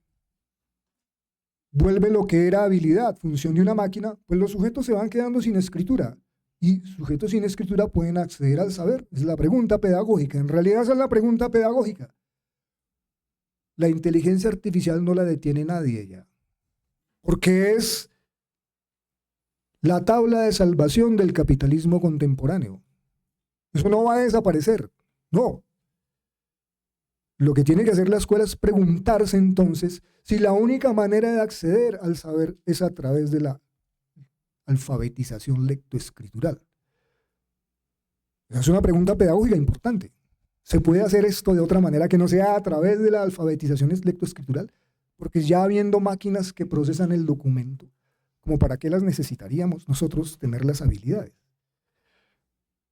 vuelve lo que era habilidad, función de una máquina, pues los sujetos se van quedando sin escritura. Y sujetos sin escritura pueden acceder al saber. Es la pregunta pedagógica. En realidad esa es la pregunta pedagógica. La inteligencia artificial no la detiene nadie ya. Porque es la tabla de salvación del capitalismo contemporáneo. Eso no va a desaparecer. No. Lo que tiene que hacer la escuela es preguntarse entonces si la única manera de acceder al saber es a través de la alfabetización lectoescritural. Es una pregunta pedagógica importante. ¿Se puede hacer esto de otra manera que no sea a través de la alfabetización lectoescritural? Porque ya habiendo máquinas que procesan el documento, ¿como para qué las necesitaríamos nosotros tener las habilidades?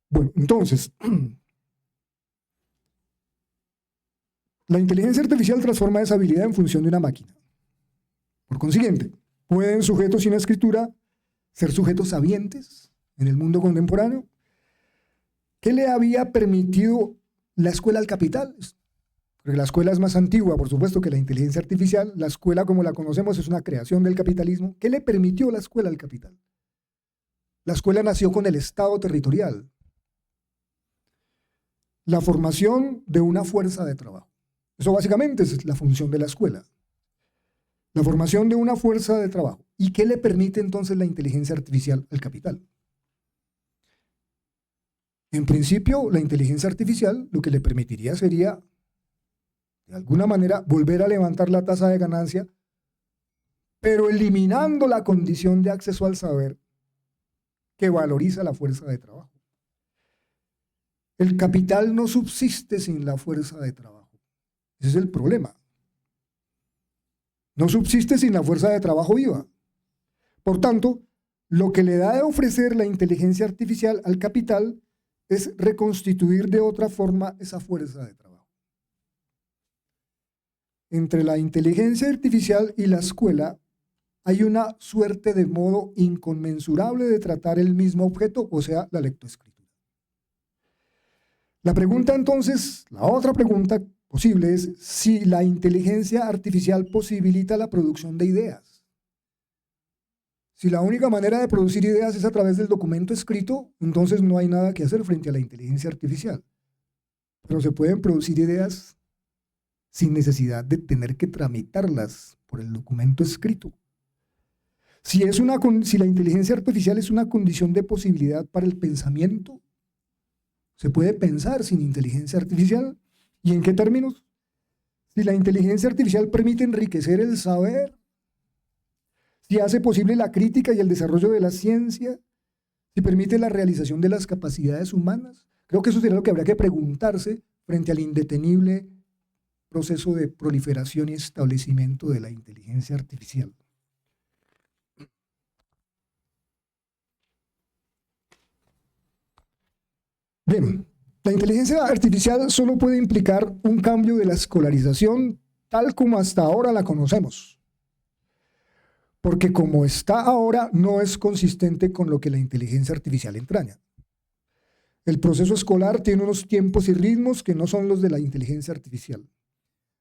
Bueno, entonces, la inteligencia artificial transforma esa habilidad en función de una máquina. Por consiguiente, ¿pueden sujetos sin escritura ser sujetos sabientes en el mundo contemporáneo? ¿Qué le había permitido la escuela al capital? Porque la escuela es más antigua, por supuesto, que la inteligencia artificial. La escuela, como la conocemos, es una creación del capitalismo. ¿Qué le permitió la escuela al capital? La escuela nació con el Estado territorial. La formación de una fuerza de trabajo. Eso básicamente es la función de la escuela. La formación de una fuerza de trabajo. ¿Y qué le permite entonces la inteligencia artificial al capital? En principio, la inteligencia artificial lo que le permitiría sería, de alguna manera, volver a levantar la tasa de ganancia, pero eliminando la condición de acceso al saber que valoriza la fuerza de trabajo. El capital no subsiste sin la fuerza de trabajo. Ese es el problema. No subsiste sin la fuerza de trabajo viva. Por tanto, lo que le da de ofrecer la inteligencia artificial al capital es reconstituir de otra forma esa fuerza de trabajo. Entre la inteligencia artificial y la escuela hay una suerte de modo inconmensurable de tratar el mismo objeto, o sea, la lectoescritura. La pregunta entonces, la otra pregunta posible es si la inteligencia artificial posibilita la producción de ideas. Si la única manera de producir ideas es a través del documento escrito, entonces no hay nada que hacer frente a la inteligencia artificial. Pero se pueden producir ideas sin necesidad de tener que tramitarlas por el documento escrito. Si la inteligencia artificial es una condición de posibilidad para el pensamiento, se puede pensar sin inteligencia artificial. ¿Y en qué términos? Si la inteligencia artificial permite enriquecer el saber, si hace posible la crítica y el desarrollo de la ciencia, si permite la realización de las capacidades humanas. Creo que eso sería lo que habría que preguntarse frente al indetenible proceso de proliferación y establecimiento de la inteligencia artificial. Bien, la inteligencia artificial solo puede implicar un cambio de la escolarización tal como hasta ahora la conocemos, porque como está ahora no es consistente con lo que la inteligencia artificial entraña. El proceso escolar tiene unos tiempos y ritmos que no son los de la inteligencia artificial.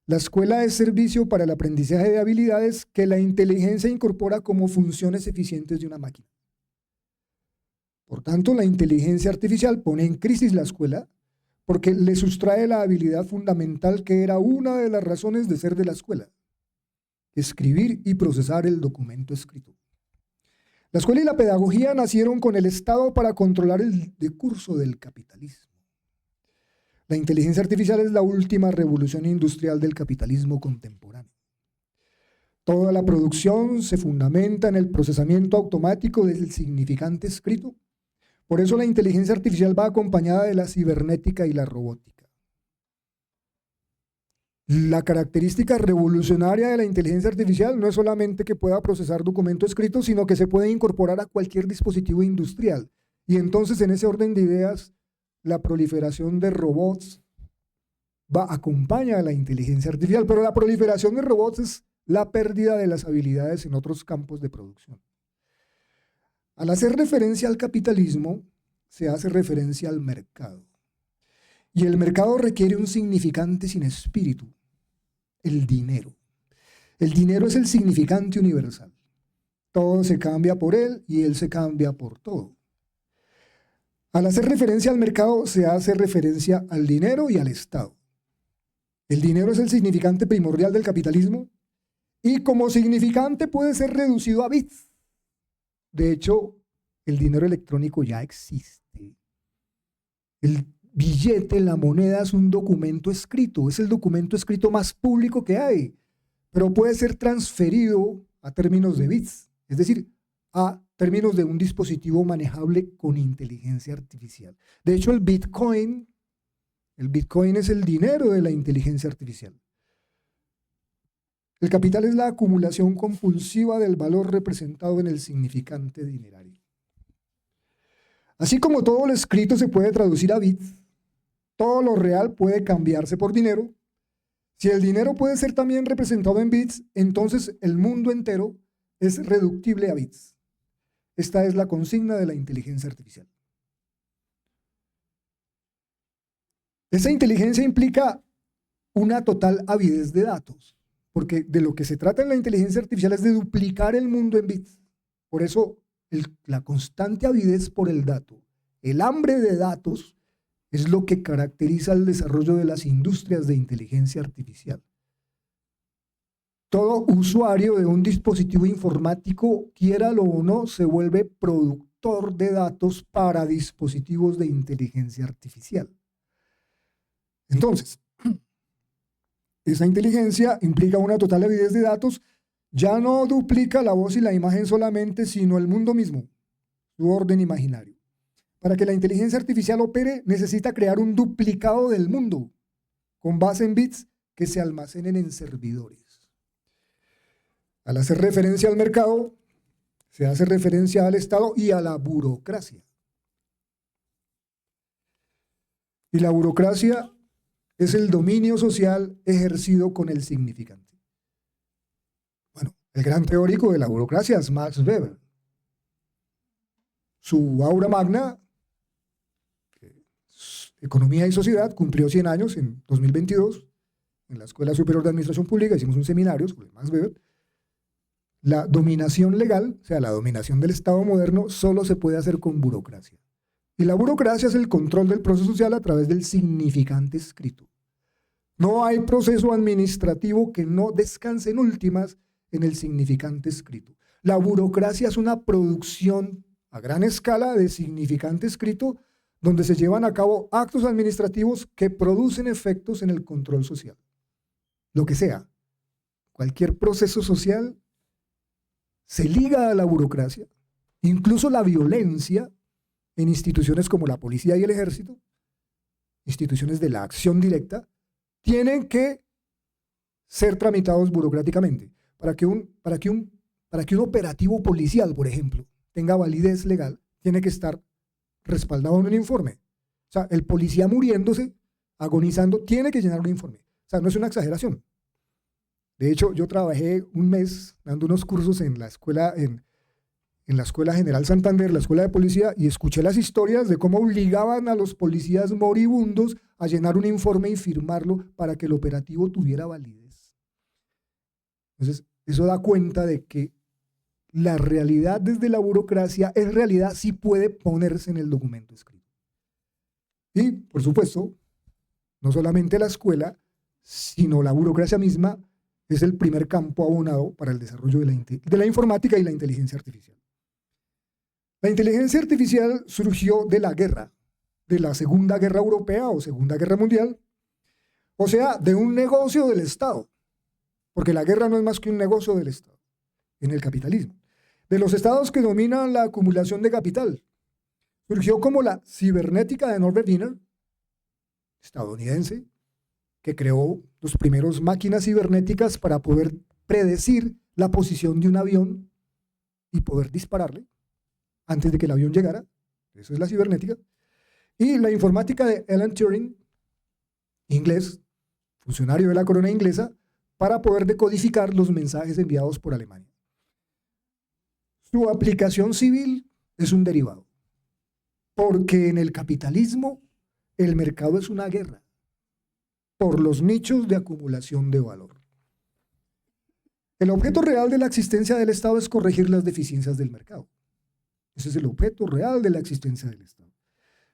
La escuela es servicio para el aprendizaje de habilidades que la inteligencia incorpora como funciones eficientes de una máquina. Por tanto, la inteligencia artificial pone en crisis la escuela porque le sustrae la habilidad fundamental que era una de las razones de ser de la escuela: escribir y procesar el documento escrito. La escuela y la pedagogía nacieron con el Estado para controlar el decurso del capitalismo. La inteligencia artificial es la última revolución industrial del capitalismo contemporáneo. Toda la producción se fundamenta en el procesamiento automático del significante escrito. Por eso la inteligencia artificial va acompañada de la cibernética y la robótica. La característica revolucionaria de la inteligencia artificial no es solamente que pueda procesar documento escrito, sino que se puede incorporar a cualquier dispositivo industrial. Y entonces, en ese orden de ideas, la proliferación de robots acompaña a la inteligencia artificial, pero la proliferación de robots es la pérdida de las habilidades en otros campos de producción. Al hacer referencia al capitalismo, se hace referencia al mercado. Y el mercado requiere un significante sin espíritu: el dinero. El dinero es el significante universal. Todo se cambia por él y él se cambia por todo. Al hacer referencia al mercado, se hace referencia al dinero y al Estado. El dinero es el significante primordial del capitalismo y como significante puede ser reducido a bits. De hecho, el dinero electrónico ya existe. El billete, la moneda, es un documento escrito, es el documento escrito más público que hay, pero puede ser transferido a términos de bits, es decir, a términos de un dispositivo manejable con inteligencia artificial. De hecho, el Bitcoin es el dinero de la inteligencia artificial. El capital es la acumulación compulsiva del valor representado en el significante dinerario. Así como todo lo escrito se puede traducir a bits, todo lo real puede cambiarse por dinero. Si el dinero puede ser también representado en bits, entonces el mundo entero es reductible a bits. Esta es la consigna de la inteligencia artificial. Esa inteligencia implica una total avidez de datos, porque de lo que se trata en la inteligencia artificial es de duplicar el mundo en bits. Por eso la constante avidez por el dato, el hambre de datos, es lo que caracteriza el desarrollo de las industrias de inteligencia artificial. Todo usuario de un dispositivo informático, quiéralo o no, se vuelve productor de datos para dispositivos de inteligencia artificial. Entonces, esa inteligencia implica una total avidez de datos. Ya no duplica la voz y la imagen solamente, sino el mundo mismo, su orden imaginario. Para que la inteligencia artificial opere, necesita crear un duplicado del mundo con base en bits que se almacenen en servidores. Al hacer referencia al mercado, se hace referencia al Estado y a la burocracia. Y la burocracia es el dominio social ejercido con el significante. Bueno, el gran teórico de la burocracia es Max Weber. Su aura magna, Economía y Sociedad, cumplió 100 años en 2022. En la Escuela Superior de Administración Pública hicimos un seminario sobre Max Weber. La dominación legal, o sea, la dominación del Estado moderno, solo se puede hacer con burocracia. Y la burocracia es el control del proceso social a través del significante escrito. No hay proceso administrativo que no descanse en últimas en el significante escrito. La burocracia es una producción a gran escala de significante escrito donde se llevan a cabo actos administrativos que producen efectos en el control social. Lo que sea, cualquier proceso social se liga a la burocracia, incluso la violencia en instituciones como la policía y el ejército, instituciones de la acción directa, tienen que ser tramitados burocráticamente. Para que un operativo policial, por ejemplo, tenga validez legal, tiene que estar respaldado en un informe. O sea, el policía muriéndose, agonizando, tiene que llenar un informe. O sea, no es una exageración. De hecho, yo trabajé un mes dando unos cursos en la escuela, en la Escuela General Santander, la escuela de policía, y escuché las historias de cómo obligaban a los policías moribundos a llenar un informe y firmarlo para que el operativo tuviera validez. Entonces, eso da cuenta de que la realidad desde la burocracia es realidad si puede ponerse en el documento escrito. Y, por supuesto, no solamente la escuela, sino la burocracia misma es el primer campo abonado para el desarrollo de la informática y la inteligencia artificial. La inteligencia artificial surgió de la guerra, de la Segunda Guerra Europea o Segunda Guerra Mundial, o sea, de un negocio del Estado, porque la guerra no es más que un negocio del Estado, en el capitalismo. De los estados que dominan la acumulación de capital, surgió como la cibernética de Norbert Wiener, estadounidense, que creó los primeros máquinas cibernéticas para poder predecir la posición de un avión y poder dispararle antes de que el avión llegara. Eso es la cibernética. Y la informática de Alan Turing, inglés, funcionario de la corona inglesa, para poder decodificar los mensajes enviados por Alemania. Su aplicación civil es un derivado, porque en el capitalismo el mercado es una guerra por los nichos de acumulación de valor. El objeto real de la existencia del Estado es corregir las deficiencias del mercado. Ese es el objeto real de la existencia del Estado,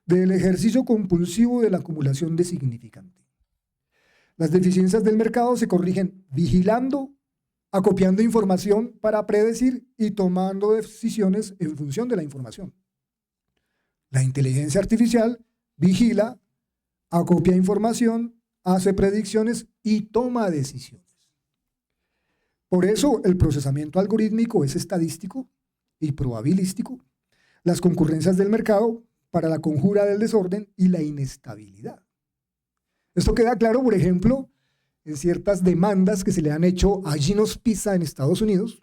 del ejercicio compulsivo de la acumulación de significante. Las deficiencias del mercado se corrigen vigilando, acopiando información para predecir y tomando decisiones en función de la información. La inteligencia artificial vigila, acopia información, hace predicciones y toma decisiones. Por eso el procesamiento algorítmico es estadístico y probabilístico. Las concurrencias del mercado para la conjura del desorden y la inestabilidad. Esto queda claro, por ejemplo, en ciertas demandas que se le han hecho a Ginos Pizza en Estados Unidos,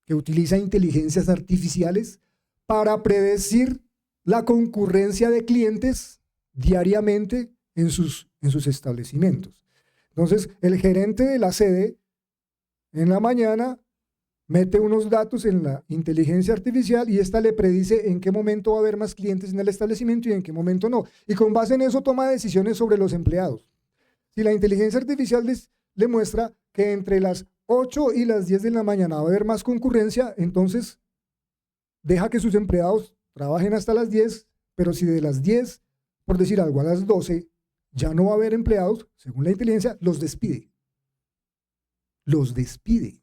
que utiliza inteligencias artificiales para predecir la concurrencia de clientes diariamente en sus establecimientos. Entonces, el gerente de la sede en la mañana mete unos datos en la inteligencia artificial y esta le predice en qué momento va a haber más clientes en el establecimiento y en qué momento no. Y con base en eso toma decisiones sobre los empleados. Si la inteligencia artificial le muestra que entre las 8 y las 10 de la mañana va a haber más concurrencia, entonces deja que sus empleados trabajen hasta las 10, pero si de las 10, por decir algo, a las 12 ya no va a haber empleados, según la inteligencia, los despide. Los despide.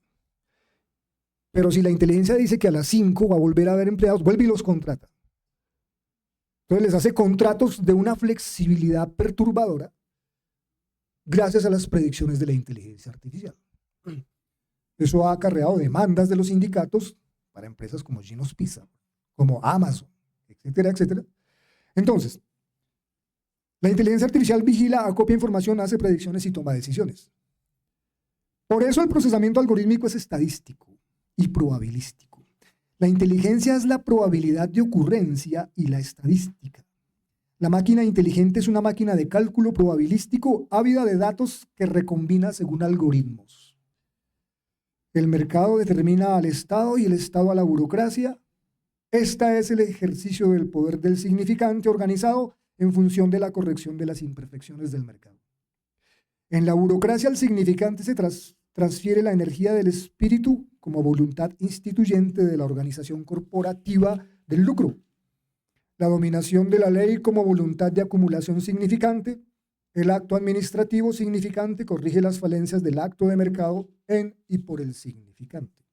Pero si la inteligencia dice que a las 5 va a volver a haber empleados, vuelve y los contrata. Entonces les hace contratos de una flexibilidad perturbadora gracias a las predicciones de la inteligencia artificial. Eso ha acarreado demandas de los sindicatos para empresas como Ginos Pizza, como Amazon, etcétera, etcétera. Entonces, la inteligencia artificial vigila, acopia información, hace predicciones y toma decisiones. Por eso el procesamiento algorítmico es estadístico y probabilístico. La inteligencia es la probabilidad de ocurrencia y la estadística. La máquina inteligente es una máquina de cálculo probabilístico ávida de datos que recombina según algoritmos. El mercado determina al Estado y el Estado a la burocracia. Este es el ejercicio del poder del significante organizado en función de la corrección de las imperfecciones del mercado. En la burocracia el significante se transfiere la energía del espíritu como voluntad instituyente de la organización corporativa del lucro. La dominación de la ley como voluntad de acumulación significante. El acto administrativo significante corrige las falencias del acto de mercado en y por el significante.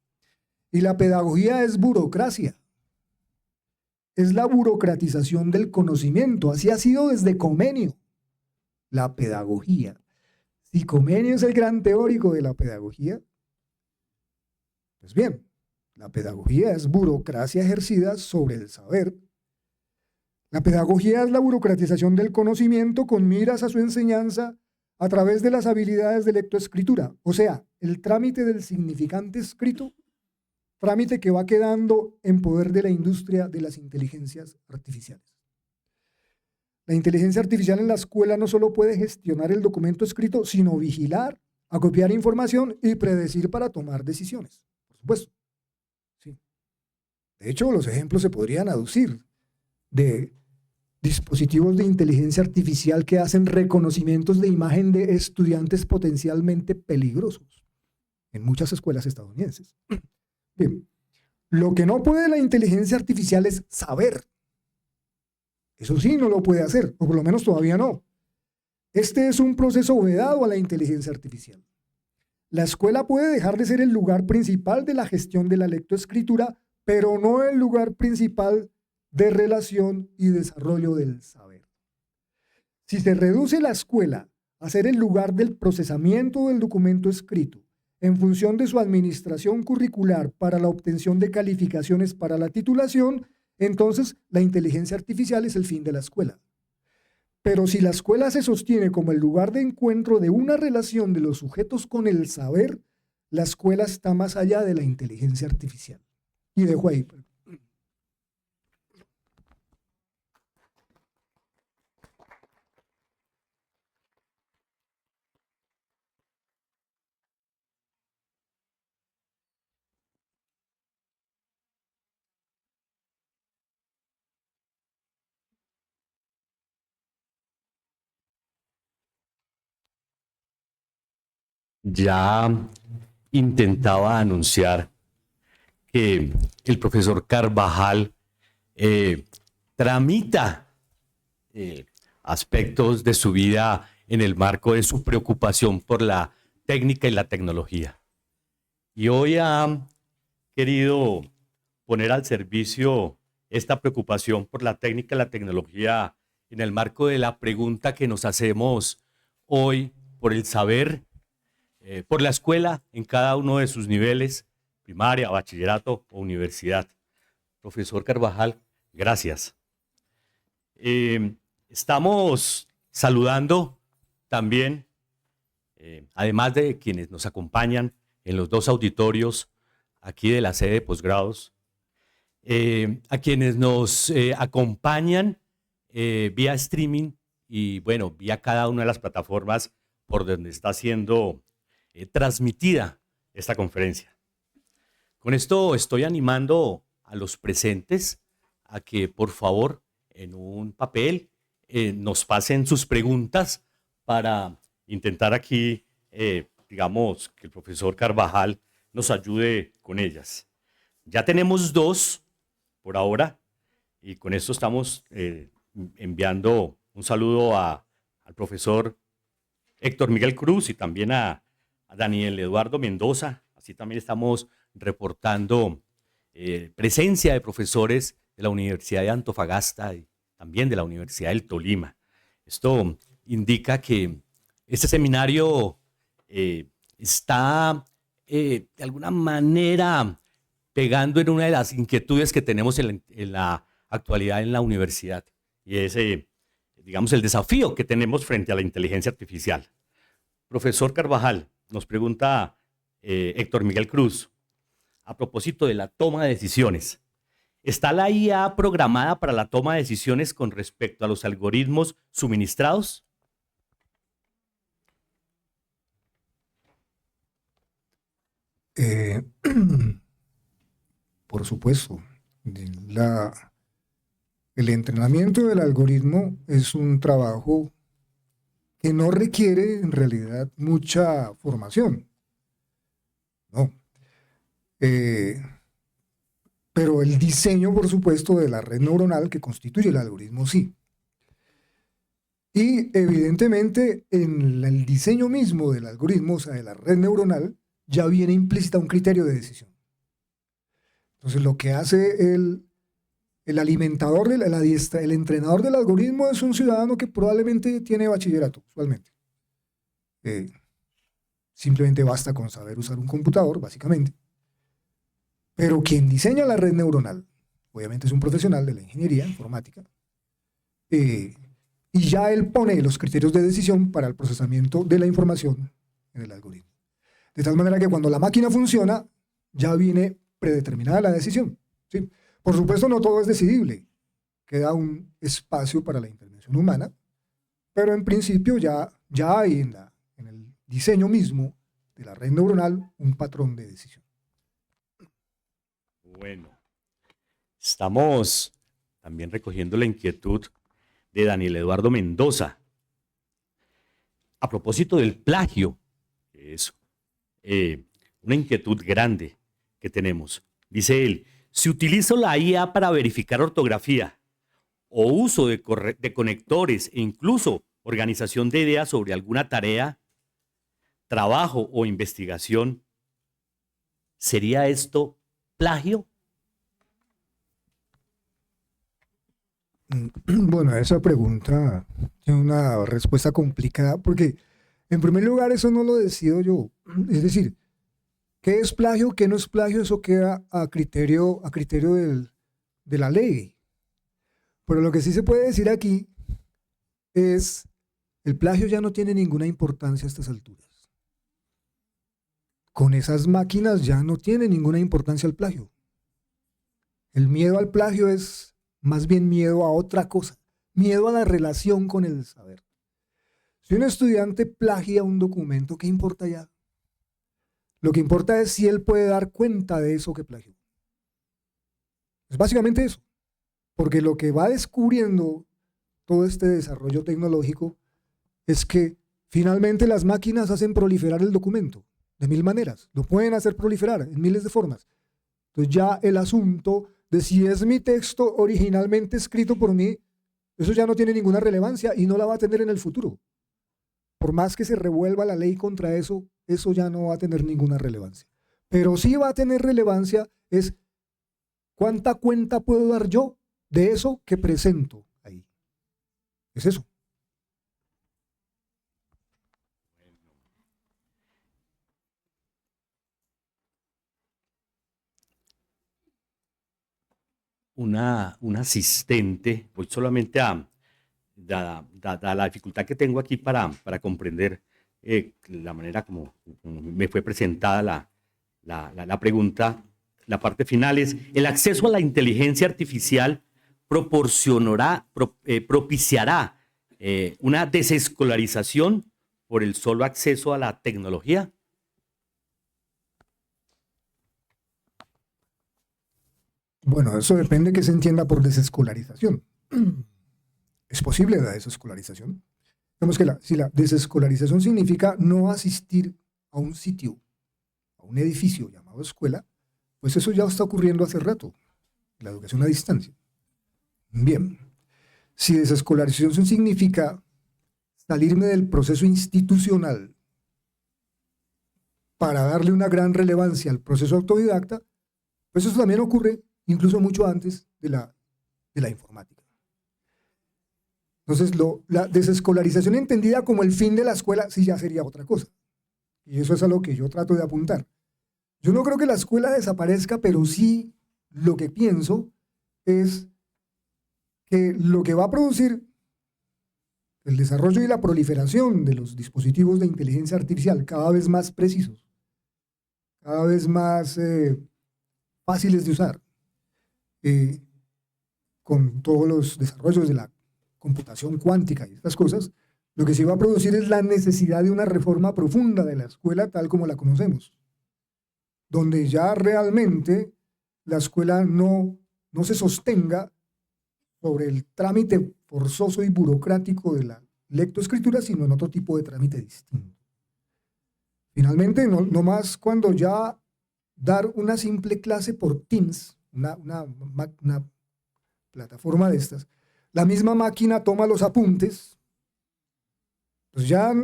Y la pedagogía es burocracia. Es la burocratización del conocimiento. Así ha sido desde Comenio. La pedagogía. Si Comenio es el gran teórico de la pedagogía, pues bien, la pedagogía es burocracia ejercida sobre el saber La pedagogía es la burocratización del conocimiento con miras a su enseñanza a través de las habilidades de lectoescritura, o sea, el trámite del significante escrito, trámite que va quedando en poder de la industria de las inteligencias artificiales. La inteligencia artificial en la escuela no solo puede gestionar el documento escrito, sino vigilar, acopiar información y predecir para tomar decisiones, por supuesto. Sí. De hecho, los ejemplos se podrían aducir de dispositivos de inteligencia artificial que hacen reconocimientos de imagen de estudiantes potencialmente peligrosos en muchas escuelas estadounidenses. Bien, lo que no puede la inteligencia artificial es saber. Eso sí, no lo puede hacer, o por lo menos todavía no. Este es un proceso vedado a la inteligencia artificial. La escuela puede dejar de ser el lugar principal de la gestión de la lectoescritura, pero no el lugar principal de relación y desarrollo del saber. Si se reduce la escuela a ser el lugar del procesamiento del documento escrito en función de su administración curricular para la obtención de calificaciones para la titulación, entonces la inteligencia artificial es el fin de la escuela. Pero si la escuela se sostiene como el lugar de encuentro de una relación de los sujetos con el saber, la escuela está más allá de la inteligencia artificial. Y dejo ahí. Ya intentaba anunciar que el profesor Carvajal tramita aspectos de su vida en el marco de su preocupación por la técnica y la tecnología. Y hoy ha querido poner al servicio esta preocupación por la técnica y la tecnología en el marco de la pregunta que nos hacemos hoy por el saber, por la escuela en cada uno de sus niveles, primaria, bachillerato o universidad. Profesor Carvajal, gracias. Estamos saludando también, además de quienes nos acompañan en los dos auditorios aquí de la sede de posgrados, a quienes nos acompañan vía streaming y bueno, vía cada una de las plataformas por donde está siendo transmitida esta conferencia. Con esto estoy animando a los presentes a que por favor en un papel nos pasen sus preguntas para intentar aquí, digamos, que el profesor Carvajal nos ayude con ellas. Ya tenemos dos por ahora y con esto estamos enviando un saludo al profesor Héctor Miguel Cruz y también a Daniel Eduardo Mendoza. Así también estamos reportando presencia de profesores de la Universidad de Antofagasta y también de la Universidad del Tolima. Esto indica que este seminario está de alguna manera pegando en una de las inquietudes que tenemos en la actualidad en la universidad y es, digamos, el desafío que tenemos frente a la inteligencia artificial. Profesor Carvajal, nos pregunta Héctor Miguel Cruz, a propósito de la toma de decisiones. ¿Está la IA programada para la toma de decisiones con respecto a los algoritmos suministrados? Por supuesto. El entrenamiento del algoritmo es un trabajo que no requiere en realidad mucha formación. No. Pero el diseño, por supuesto, de la red neuronal que constituye el algoritmo, sí. Y evidentemente en el diseño mismo del algoritmo, o sea, de la red neuronal, ya viene implícita un criterio de decisión. Entonces lo que hace el alimentador, el entrenador del algoritmo es un ciudadano que probablemente tiene bachillerato, usualmente. Simplemente basta con saber usar un computador, básicamente. Pero quien diseña la red neuronal, obviamente es un profesional de la ingeniería informática, y ya él pone los criterios de decisión para el procesamiento de la información en el algoritmo. De tal manera que cuando la máquina funciona, ya viene predeterminada la decisión, ¿sí? Por supuesto, no todo es decidible. Queda un espacio para la intervención humana, pero en principio ya hay en el diseño mismo de la red neuronal un patrón de decisión. Bueno, estamos también recogiendo la inquietud de Daniel Eduardo Mendoza. A propósito del plagio, que es una inquietud grande que tenemos. Dice él, si utilizo la IA para verificar ortografía o uso de conectores e incluso organización de ideas sobre alguna tarea, trabajo o investigación, ¿sería esto plagio? Bueno, esa pregunta tiene una respuesta complicada porque, en primer lugar, eso no lo decido yo. Es decir, ¿qué es plagio? ¿Qué no es plagio? Eso queda a criterio de la ley. Pero lo que sí se puede decir aquí es, el plagio ya no tiene ninguna importancia a estas alturas. Con esas máquinas ya no tiene ninguna importancia el plagio. El miedo al plagio es más bien miedo a otra cosa, miedo a la relación con el saber. Si un estudiante plagia un documento, ¿qué importa ya? Lo que importa es si él puede dar cuenta de eso que plagió. Es básicamente eso, porque lo que va descubriendo todo este desarrollo tecnológico es que finalmente las máquinas hacen proliferar el documento de mil maneras, lo pueden hacer proliferar en miles de formas. Entonces ya el asunto de si es mi texto originalmente escrito por mí, eso ya no tiene ninguna relevancia y no la va a tener en el futuro. Por más que se revuelva la ley contra eso, eso ya no va a tener ninguna relevancia. Pero sí va a tener relevancia es cuánta cuenta puedo dar yo de eso que presento ahí. Es eso. Un asistente, voy solamente dada la dificultad que tengo aquí para comprender la manera como me fue presentada la pregunta, la parte final es, ¿el acceso a la inteligencia artificial propiciará una desescolarización por el solo acceso a la tecnología? Bueno, eso depende de qué se entienda por desescolarización. ¿Es posible la desescolarización? Digamos que si la desescolarización significa no asistir a un sitio, a un edificio llamado escuela, pues eso ya está ocurriendo hace rato, la educación a distancia. Bien, si desescolarización significa salirme del proceso institucional para darle una gran relevancia al proceso autodidacta, pues eso también ocurre incluso mucho antes de la informática. Entonces, la desescolarización entendida como el fin de la escuela sí ya sería otra cosa. Y eso es a lo que yo trato de apuntar. Yo no creo que la escuela desaparezca, pero sí lo que pienso es que lo que va a producir el desarrollo y la proliferación de los dispositivos de inteligencia artificial cada vez más precisos, cada vez más fáciles de usar, con todos los desarrollos de la computación cuántica y estas cosas, lo que se va a producir es la necesidad de una reforma profunda de la escuela tal como la conocemos, donde ya realmente la escuela no se sostenga sobre el trámite forzoso y burocrático de la lectoescritura, sino en otro tipo de trámite distinto. Finalmente, no más cuando ya dar una simple clase por Teams, una plataforma de estas, la misma máquina toma los apuntes, pues ya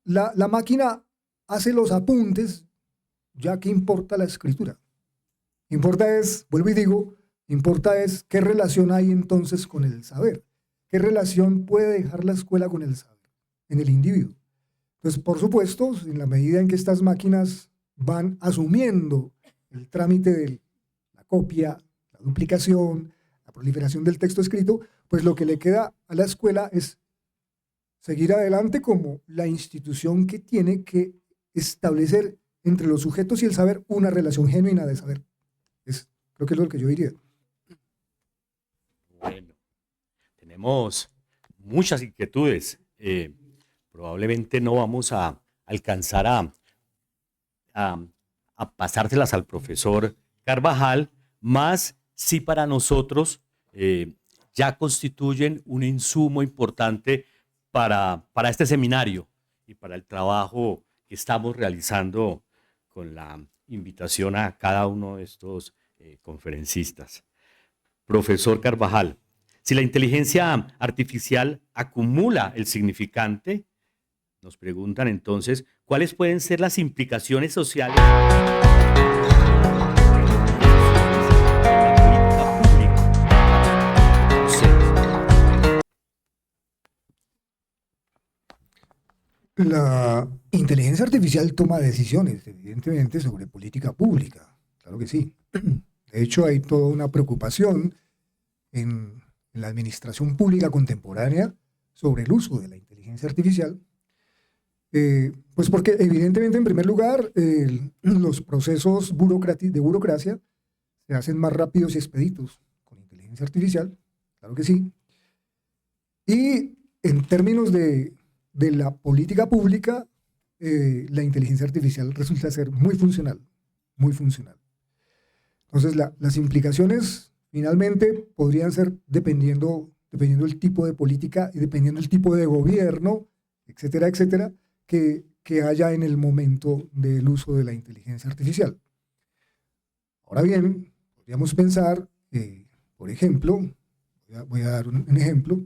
la máquina hace los apuntes, ya que importa la escritura. Importa es, vuelvo y digo, importa es qué relación hay entonces con el saber, qué relación puede dejar la escuela con el saber en el individuo. Entonces, por supuesto, en la medida en que estas máquinas van asumiendo el trámite de la copia, la duplicación, la proliferación del texto escrito, pues lo que le queda a la escuela es seguir adelante como la institución que tiene que establecer entre los sujetos y el saber una relación genuina de saber. Creo que es lo que yo diría. Bueno, tenemos muchas inquietudes. Probablemente no vamos a alcanzar a pasárselas al profesor Carvajal, más si para nosotros ya constituyen un insumo importante para este seminario y para el trabajo que estamos realizando con la invitación a cada uno de estos conferencistas. Profesor Carvajal, si la inteligencia artificial acumula el significante, nos preguntan entonces, ¿cuáles pueden ser las implicaciones sociales de la política pública? La inteligencia artificial toma decisiones, evidentemente, sobre política pública. Claro que sí. De hecho, hay toda una preocupación en la administración pública contemporánea sobre el uso de la inteligencia artificial. Pues porque evidentemente, en primer lugar, los procesos de burocracia se hacen más rápidos y expeditos con inteligencia artificial, claro que sí. Y en términos de la política pública, la inteligencia artificial resulta ser muy funcional, muy funcional. Entonces, las implicaciones finalmente podrían ser dependiendo del tipo de política y dependiendo del tipo de gobierno, etcétera, etcétera, que haya en el momento del uso de la inteligencia artificial. Ahora bien, podríamos pensar, por ejemplo, voy a dar un ejemplo,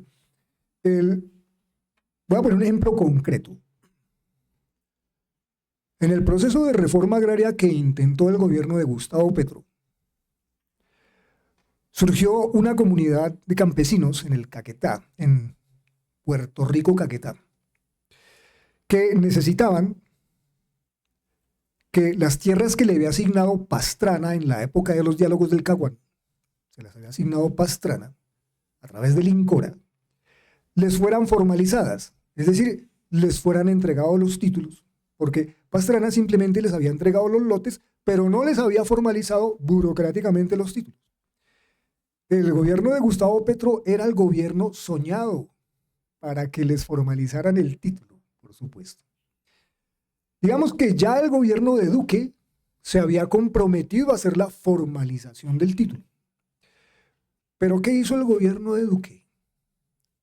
voy a poner un ejemplo concreto. En el proceso de reforma agraria que intentó el gobierno de Gustavo Petro, surgió una comunidad de campesinos en el Caquetá, en Puerto Rico, Caquetá, que necesitaban que las tierras que le había asignado Pastrana en la época de los diálogos del Caguán, se las había asignado Pastrana a través del INCORA, les fueran formalizadas, es decir, les fueran entregados los títulos, porque Pastrana simplemente les había entregado los lotes, pero no les había formalizado burocráticamente los títulos. El gobierno de Gustavo Petro era el gobierno soñado para que les formalizaran el título, por supuesto. Digamos que ya el gobierno de Duque se había comprometido a hacer la formalización del título. ¿Pero qué hizo el gobierno de Duque?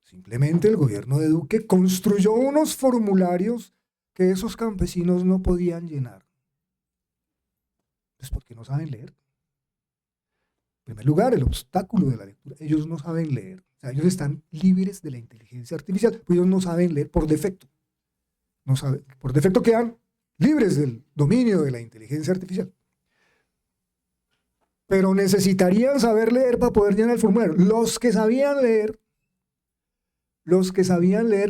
Simplemente el gobierno de Duque construyó unos formularios que esos campesinos no podían llenar. Pues porque no saben leer. En primer lugar, el obstáculo de la lectura. Ellos no saben leer. O sea, ellos están libres de la inteligencia artificial, pero ellos no saben leer por defecto. No saben, por defecto quedan libres del dominio de la inteligencia artificial. Pero necesitarían saber leer para poder llenar el formulario. Los que sabían leer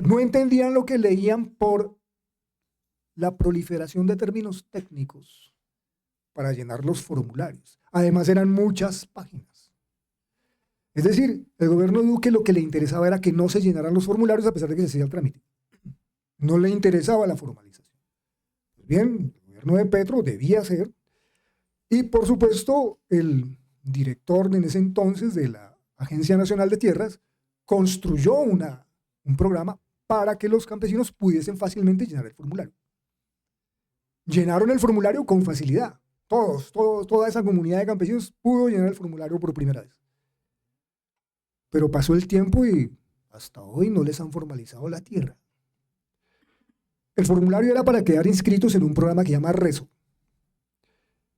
no entendían lo que leían por la proliferación de términos técnicos para llenar los formularios. Además, eran muchas páginas. Es decir, el gobierno de Duque lo que le interesaba era que no se llenaran los formularios a pesar de que se hacía el trámite. No le interesaba la formalización. Pues bien, el gobierno de Petro debía hacer, y por supuesto, el director en ese entonces de la Agencia Nacional de Tierras construyó un programa para que los campesinos pudiesen fácilmente llenar el formulario. Llenaron el formulario con facilidad. Toda esa comunidad de campesinos pudo llenar el formulario por primera vez. Pero pasó el tiempo y hasta hoy no les han formalizado la tierra. El formulario era para quedar inscritos en un programa que se llama RESO.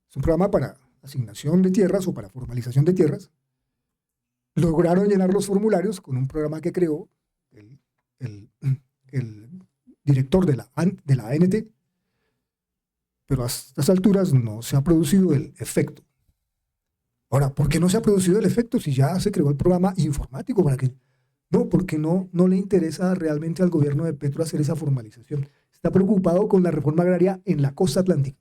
Es un programa para asignación de tierras o para formalización de tierras. Lograron llenar los formularios con un programa que creó el director de la ANT, pero a estas alturas no se ha producido el efecto. Ahora, ¿por qué no se ha producido el efecto si ya se creó el programa informático? No, porque no le interesa realmente al gobierno de Petro hacer esa formalización. Está preocupado con la reforma agraria en la costa atlántica.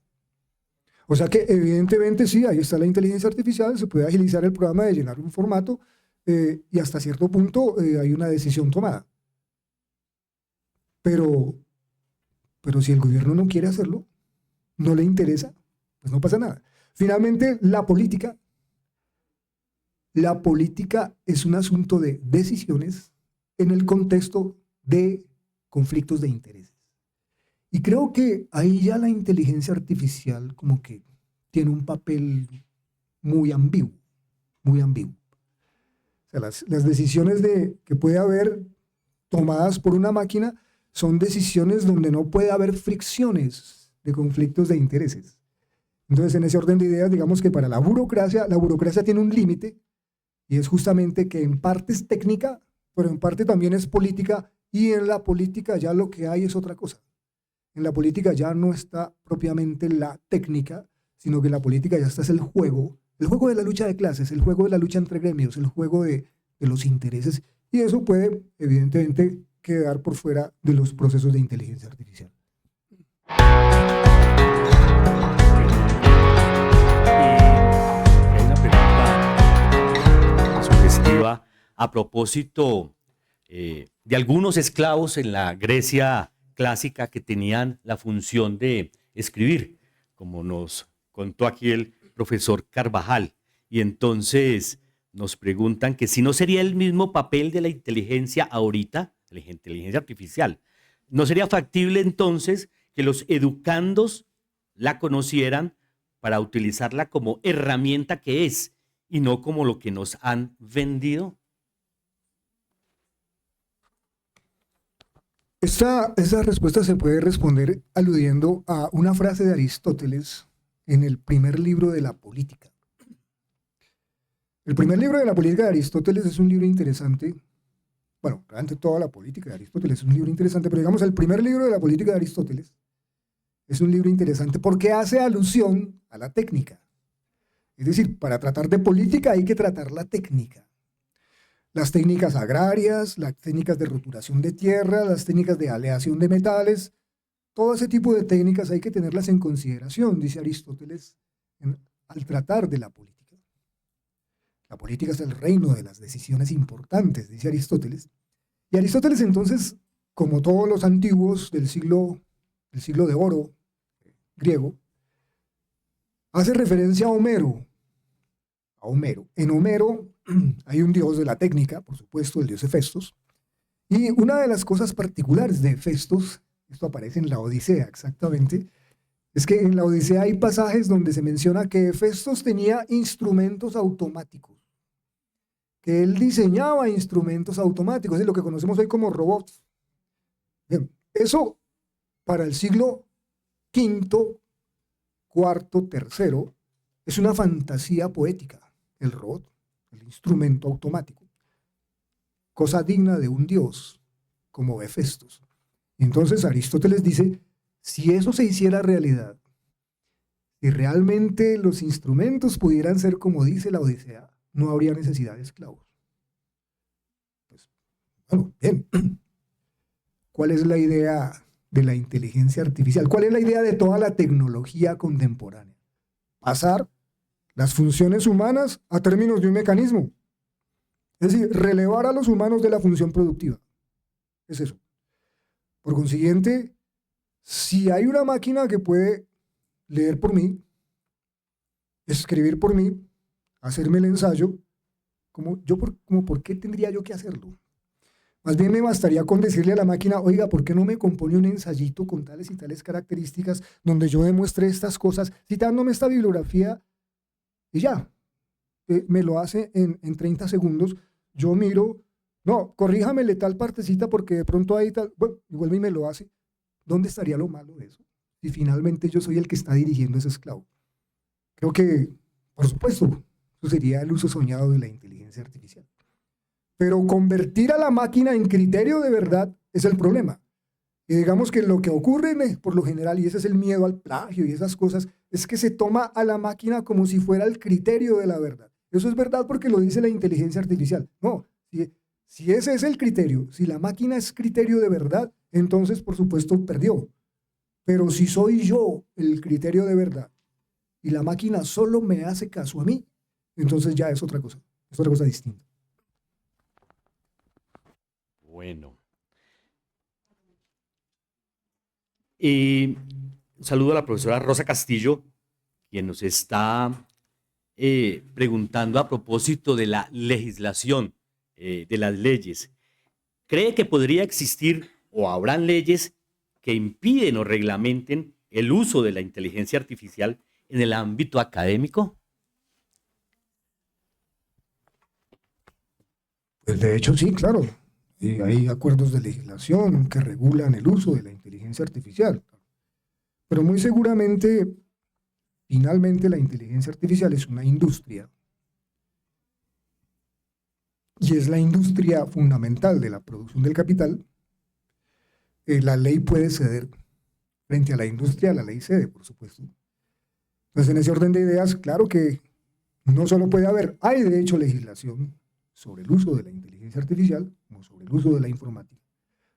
O sea que evidentemente sí, ahí está la inteligencia artificial, se puede agilizar el programa de llenar un formato, y hasta cierto punto hay una decisión tomada. Pero si el gobierno no quiere hacerlo, no le interesa, pues no pasa nada. Finalmente, la política es un asunto de decisiones en el contexto de conflictos de intereses. Y creo que ahí ya la inteligencia artificial como que tiene un papel muy ambiguo, muy ambiguo. O sea, las decisiones que puede haber tomadas por una máquina son decisiones donde no puede haber fricciones de conflictos de intereses. Entonces, en ese orden de ideas, digamos que para la burocracia tiene un límite, y es justamente que en parte es técnica, pero en parte también es política, y en la política ya lo que hay es otra cosa. En la política ya no está propiamente la técnica, sino que la política ya está es el juego de la lucha de clases, el juego de la lucha entre gremios, el juego de los intereses, y eso puede, evidentemente, quedar por fuera de los procesos de inteligencia artificial. Hay una pregunta sugestiva a propósito de algunos esclavos en la Grecia clásica que tenían la función de escribir, como nos contó aquí el profesor Carvajal. Y entonces nos preguntan que si no sería el mismo papel de la inteligencia ahorita, de la inteligencia artificial, ¿no sería factible entonces que los educandos la conocieran para utilizarla como herramienta que es y no como lo que nos han vendido? Esa respuesta se puede responder aludiendo a una frase de Aristóteles en el primer libro de la política. El primer libro de la política de Aristóteles es un libro interesante. Bueno, realmente toda la política de Aristóteles es un libro interesante, pero digamos el primer libro de la política de Aristóteles es un libro interesante porque hace alusión a la técnica. Es decir, para tratar de política hay que tratar la técnica. Las técnicas agrarias, las técnicas de roturación de tierra, las técnicas de aleación de metales, todo ese tipo de técnicas hay que tenerlas en consideración, dice Aristóteles, al tratar de la política. La política es el reino de las decisiones importantes, dice Aristóteles. Y Aristóteles entonces, como todos los antiguos del siglo de oro griego, hace referencia a Homero. En Homero hay un dios de la técnica, por supuesto, el dios Hefestos. Y una de las cosas particulares de Hefestos, esto aparece en la Odisea exactamente, es que en la Odisea hay pasajes donde se menciona que Hefestos tenía instrumentos automáticos, que él diseñaba instrumentos automáticos, es lo que conocemos hoy como robots. Bien, eso para el siglo V, IV, III, es una fantasía poética, el robot, el instrumento automático, cosa digna de un dios como Hefestos. Entonces Aristóteles dice, si eso se hiciera realidad, si realmente los instrumentos pudieran ser como dice la Odisea, no habría necesidad de esclavos. Pues, bueno, bien. ¿Cuál es la idea de la inteligencia artificial? ¿Cuál es la idea de toda la tecnología contemporánea? Pasar las funciones humanas a términos de un mecanismo. Es decir, relevar a los humanos de la función productiva. Es eso. Por consiguiente, si hay una máquina que puede leer por mí, escribir por mí, hacerme el ensayo, ¿por qué tendría yo que hacerlo? Más bien me bastaría con decirle a la máquina, oiga, ¿por qué no me compone un ensayito con tales y tales características donde yo demuestre estas cosas, citándome esta bibliografía? Y ya, me lo hace en 30 segundos. Yo miro, no, corríjamele tal partecita porque de pronto hay tal, bueno, y vuelve y me lo hace. ¿Dónde estaría lo malo de eso? Si finalmente yo soy el que está dirigiendo ese esclavo. Creo que, por supuesto, eso sería el uso soñado de la inteligencia artificial. Pero convertir a la máquina en criterio de verdad es el problema. Y digamos que lo que ocurre por lo general, y ese es el miedo al plagio y esas cosas, es que se toma a la máquina como si fuera el criterio de la verdad. Eso es verdad porque lo dice la inteligencia artificial. No, si ese es el criterio, si la máquina es criterio de verdad, entonces por supuesto perdió. Pero si soy yo el criterio de verdad y la máquina solo me hace caso a mí, entonces ya es otra cosa distinta. Bueno. Y un saludo a la profesora Rosa Castillo, quien nos está preguntando a propósito de la legislación, de las leyes. ¿Cree que podría existir o habrán leyes que impiden o reglamenten el uso de la inteligencia artificial en el ámbito académico? Pues de hecho sí, claro. Y hay acuerdos de legislación que regulan el uso de la inteligencia artificial. Pero muy seguramente, finalmente, la inteligencia artificial es una industria. Y es la industria fundamental de la producción del capital. La ley puede ceder. Frente a la industria, la ley cede, por supuesto. Entonces, en ese orden de ideas, claro que no solo puede haber, hay de hecho legislación sobre el uso de la inteligencia artificial, como sobre el uso de la informática.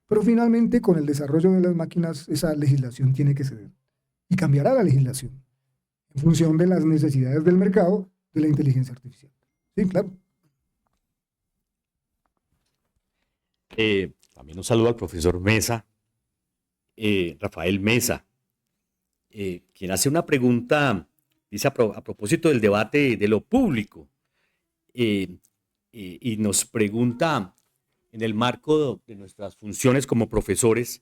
Pero finalmente, con el desarrollo de las máquinas, esa legislación tiene que ceder. Y cambiará la legislación en función de las necesidades del mercado de la inteligencia artificial. Sí, claro. También un saludo al profesor Mesa, Rafael Mesa, quien hace una pregunta, dice a propósito del debate de lo público, y nos pregunta en el marco de nuestras funciones como profesores,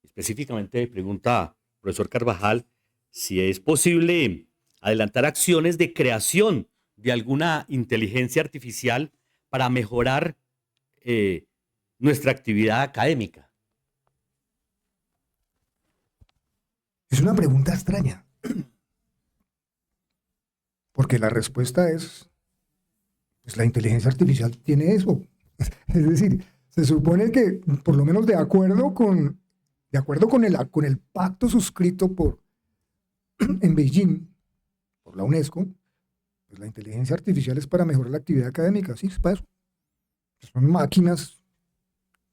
específicamente pregunta profesor Carvajal, si es posible adelantar acciones de creación de alguna inteligencia artificial para mejorar nuestra actividad académica. Es una pregunta extraña, porque la respuesta es, pues la inteligencia artificial tiene eso. Es decir, se supone que, por lo menos de acuerdo con el pacto suscrito en Beijing por la UNESCO, pues la inteligencia artificial es para mejorar la actividad académica, sí, es para eso. Son máquinas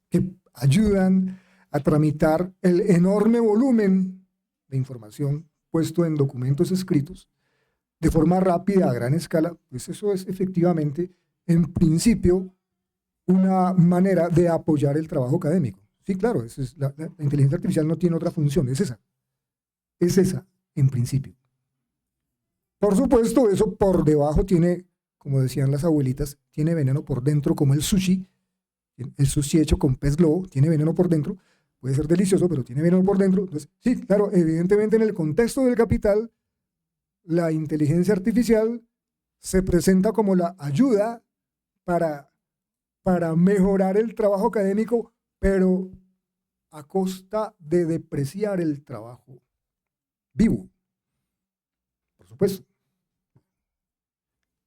que ayudan a tramitar el enorme volumen de información puesto en documentos escritos de forma rápida, a gran escala. Pues eso es efectivamente, en principio, una manera de apoyar el trabajo académico. Sí, claro, la inteligencia artificial no tiene otra función, es esa, en principio. Por supuesto, eso por debajo tiene, como decían las abuelitas, tiene veneno por dentro, como el sushi hecho con pez globo, tiene veneno por dentro, puede ser delicioso, pero tiene veneno por dentro. Entonces, sí, claro, evidentemente en el contexto del capital, la inteligencia artificial se presenta como la ayuda para mejorar el trabajo académico, pero a costa de depreciar el trabajo vivo. Por supuesto.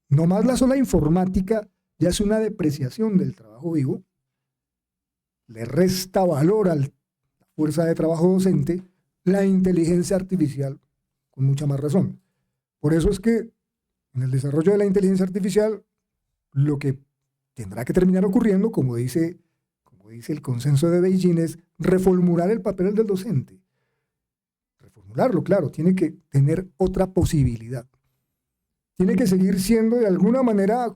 No más la sola informática ya es una depreciación del trabajo vivo, le resta valor a la fuerza de trabajo docente, la inteligencia artificial, con mucha más razón. Por eso es que en el desarrollo de la inteligencia artificial, lo que tendrá que terminar ocurriendo, como dice el consenso de Beijing, es reformular el papel del docente. Reformularlo, claro, tiene que tener otra posibilidad. Tiene que seguir siendo de alguna manera,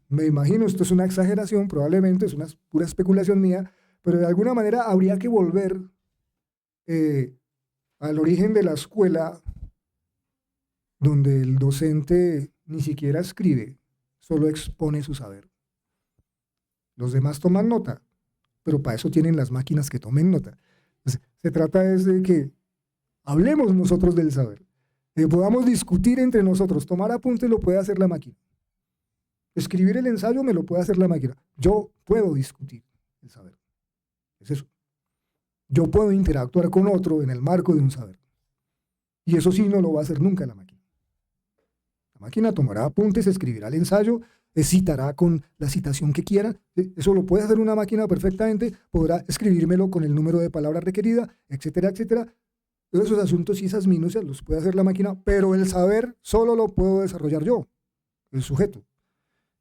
me imagino, esto es una exageración, probablemente es una pura especulación mía, pero de alguna manera habría que volver al origen de la escuela, donde el docente ni siquiera escribe, solo expone su saber. Los demás toman nota, pero para eso tienen las máquinas que tomen nota. Entonces, se trata de que hablemos nosotros del saber, que podamos discutir entre nosotros. Tomar apuntes lo puede hacer la máquina. Escribir el ensayo me lo puede hacer la máquina. Yo puedo discutir el saber. Es eso. Yo puedo interactuar con otro en el marco de un saber. Y eso sí no lo va a hacer nunca la máquina. La máquina tomará apuntes, escribirá el ensayo, citará con la citación que quiera. Eso lo puede hacer una máquina perfectamente, podrá escribírmelo con el número de palabras requerida, etcétera, etcétera. Todos esos asuntos y esas minucias los puede hacer la máquina, pero el saber solo lo puedo desarrollar yo, el sujeto.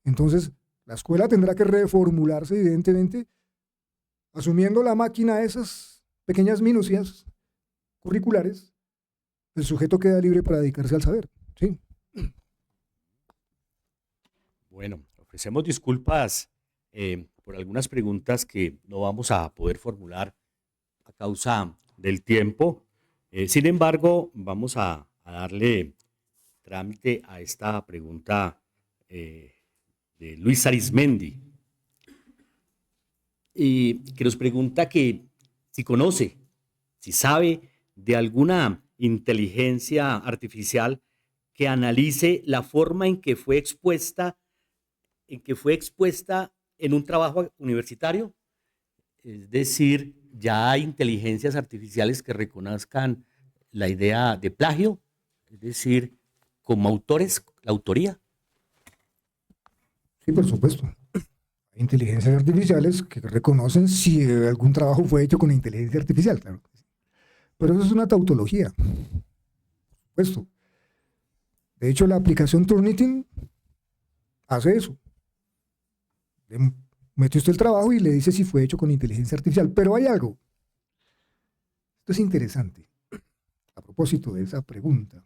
Entonces, la escuela tendrá que reformularse, evidentemente, asumiendo la máquina esas pequeñas minucias curriculares. El sujeto queda libre para dedicarse al saber. Sí. Bueno, ofrecemos disculpas por algunas preguntas que no vamos a poder formular a causa del tiempo. Sin embargo, vamos a darle trámite a esta pregunta de Luis Arismendi, que nos pregunta que si conoce, si sabe de alguna inteligencia artificial que analice la forma en que fue expuesta en un trabajo universitario. Es decir, ya hay inteligencias artificiales que reconozcan la idea de plagio, es decir, como autores, la autoría. Sí, por supuesto. Hay inteligencias artificiales que reconocen si algún trabajo fue hecho con inteligencia artificial, claro. Pero eso es una tautología. Por supuesto. De hecho, la aplicación Turnitin hace eso. Le mete usted el trabajo y le dice si fue hecho con inteligencia artificial. Pero hay algo. Esto es interesante. A propósito de esa pregunta.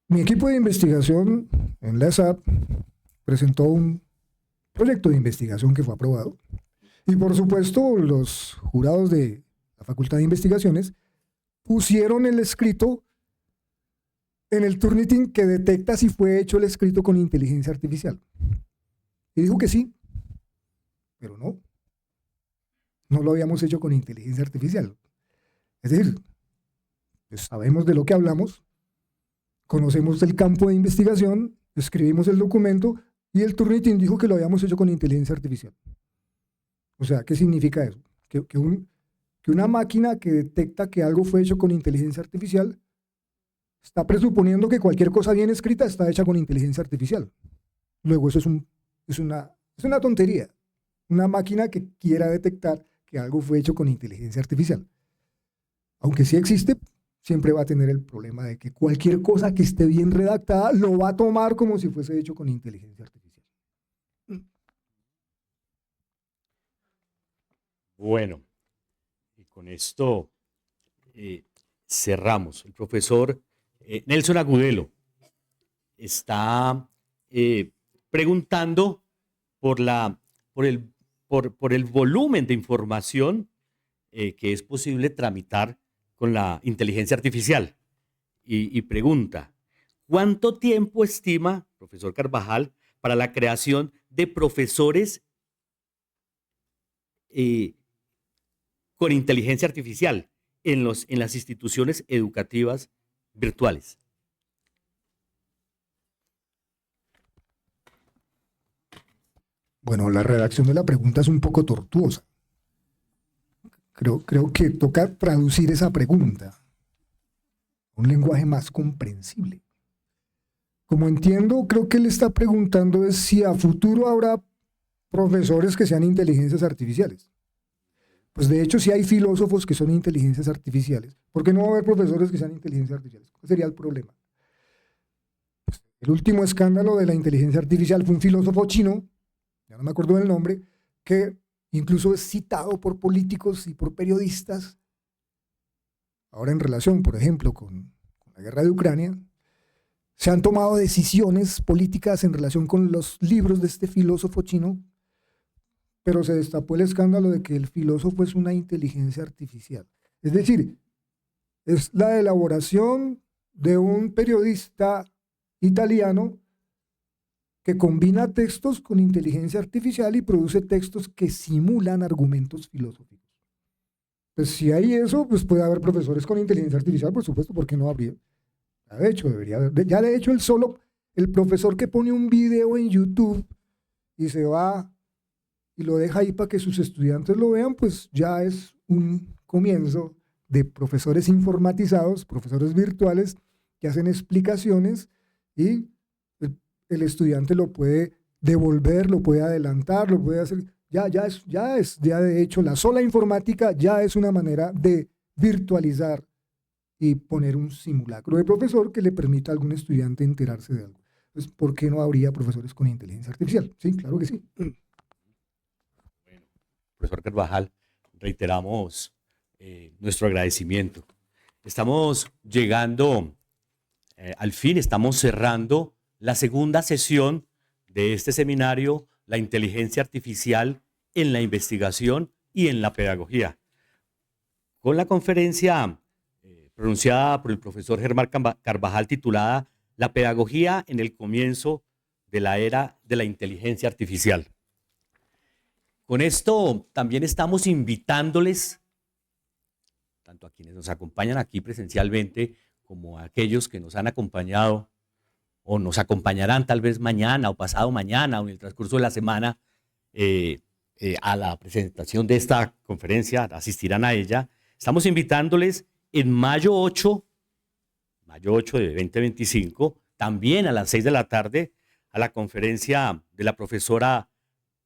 Mi equipo de investigación en la ESAP presentó un proyecto de investigación que fue aprobado. Y por supuesto, los jurados de la Facultad de Investigaciones pusieron el escrito en el Turnitin que detecta si fue hecho el escrito con inteligencia artificial. Y dijo que sí, pero no lo habíamos hecho con inteligencia artificial. Es decir, pues sabemos de lo que hablamos, conocemos el campo de investigación, escribimos el documento y el Turnitin dijo que lo habíamos hecho con inteligencia artificial. O sea, ¿qué significa eso? Que una máquina que detecta que algo fue hecho con inteligencia artificial está presuponiendo que cualquier cosa bien escrita está hecha con inteligencia artificial. Luego eso es una tontería. Una máquina que quiera detectar que algo fue hecho con inteligencia artificial. Aunque sí existe, siempre va a tener el problema de que cualquier cosa que esté bien redactada lo va a tomar como si fuese hecho con inteligencia artificial. Bueno, y con esto cerramos. El profesor Nelson Agudelo está preguntando por el volumen de información que es posible tramitar con la inteligencia artificial. Y pregunta, ¿cuánto tiempo estima, profesor Carvajal, para la creación de profesores con inteligencia artificial en las instituciones educativas virtuales? Bueno, la redacción de la pregunta es un poco tortuosa. Creo que toca traducir esa pregunta a un lenguaje más comprensible. Como entiendo, creo que él está preguntando es si a futuro habrá profesores que sean inteligencias artificiales. Pues de hecho, si hay filósofos que son inteligencias artificiales, ¿por qué no va a haber profesores que sean inteligencias artificiales? ¿Cuál sería el problema? Pues el último escándalo de la inteligencia artificial fue un filósofo chino, ya no me acuerdo del nombre, que incluso es citado por políticos y por periodistas, ahora en relación, por ejemplo, con la guerra de Ucrania. Se han tomado decisiones políticas en relación con los libros de este filósofo chino, pero se destapó el escándalo de que el filósofo es una inteligencia artificial. Es decir, es la elaboración de un periodista italiano que combina textos con inteligencia artificial y produce textos que simulan argumentos filosóficos. Pues si hay eso, pues puede haber profesores con inteligencia artificial, por supuesto, ¿por qué no habría? De hecho, debería haber. Ya de hecho, el profesor que pone un video en YouTube y se va y lo deja ahí para que sus estudiantes lo vean, pues ya es un comienzo de profesores informatizados, profesores virtuales que hacen explicaciones y el estudiante lo puede devolver, lo puede adelantar, lo puede hacer. Ya de hecho, la sola informática ya es una manera de virtualizar y poner un simulacro de profesor que le permita a algún estudiante enterarse de algo. Entonces, ¿por qué no habría profesores con inteligencia artificial? Sí, claro que sí. Bueno, profesor Carvajal, reiteramos nuestro agradecimiento. Estamos llegando al fin, estamos cerrando la segunda sesión de este seminario, la inteligencia artificial en la investigación y en la pedagogía, con la conferencia pronunciada por el profesor Germán Carvajal titulada La pedagogía en el comienzo de la era de la inteligencia artificial. Con esto también estamos invitándoles, tanto a quienes nos acompañan aquí presencialmente, como a aquellos que nos han acompañado o nos acompañarán tal vez mañana o pasado mañana o en el transcurso de la semana a la presentación de esta conferencia, asistirán a ella. Estamos invitándoles en mayo 8 de 2025, también a las 6 de la tarde, a la conferencia de la profesora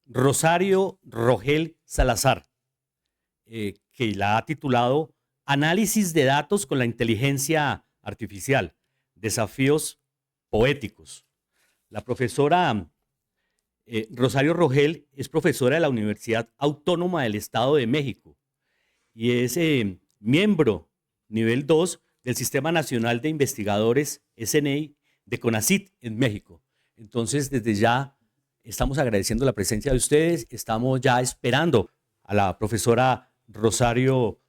Rosario Rogel Salazar, que la ha titulado Análisis de datos con la inteligencia artificial, desafíos poéticos. La profesora Rosario Rogel es profesora de la Universidad Autónoma del Estado de México y es miembro nivel 2 del Sistema Nacional de Investigadores SNI de CONACYT en México. Entonces, desde ya estamos agradeciendo la presencia de ustedes, estamos ya esperando a la profesora Rosario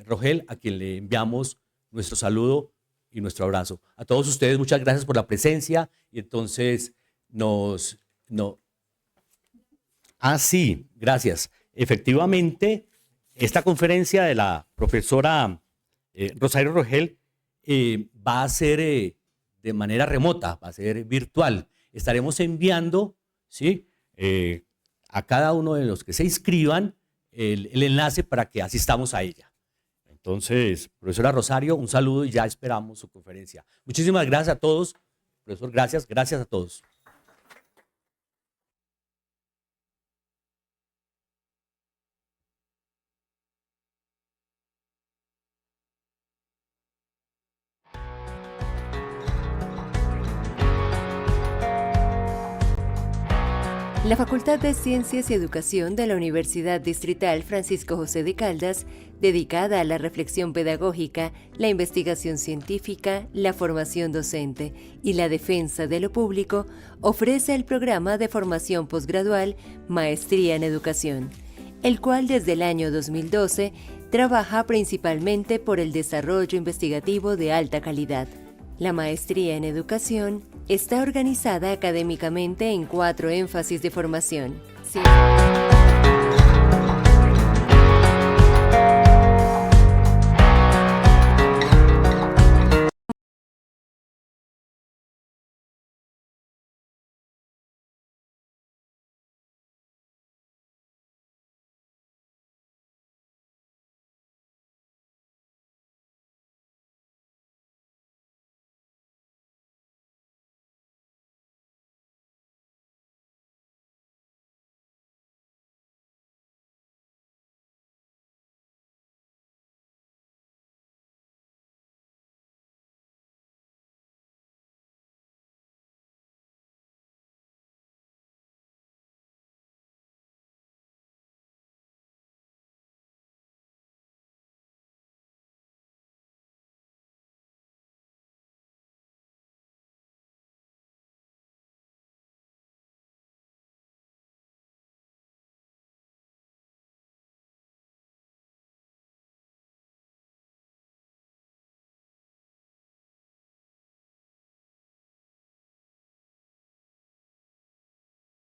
Rogel, a quien le enviamos nuestro saludo y nuestro abrazo. A todos ustedes, muchas gracias por la presencia. Y entonces sí, gracias. Efectivamente, esta conferencia de la profesora Rosario Rogel va a ser de manera remota, va a ser virtual. Estaremos enviando, ¿sí?, a cada uno de los que se inscriban el enlace para que asistamos a ella. Entonces, profesora Rosario, un saludo y ya esperamos su conferencia. Muchísimas gracias a todos. Profesor, gracias a todos. La Facultad de Ciencias y Educación de la Universidad Distrital Francisco José de Caldas, dedicada a la reflexión pedagógica, la investigación científica, la formación docente y la defensa de lo público, ofrece el programa de formación posgradual Maestría en Educación, el cual desde el año 2012 trabaja principalmente por el desarrollo investigativo de alta calidad. La Maestría en Educación está organizada académicamente en 4 énfasis de formación.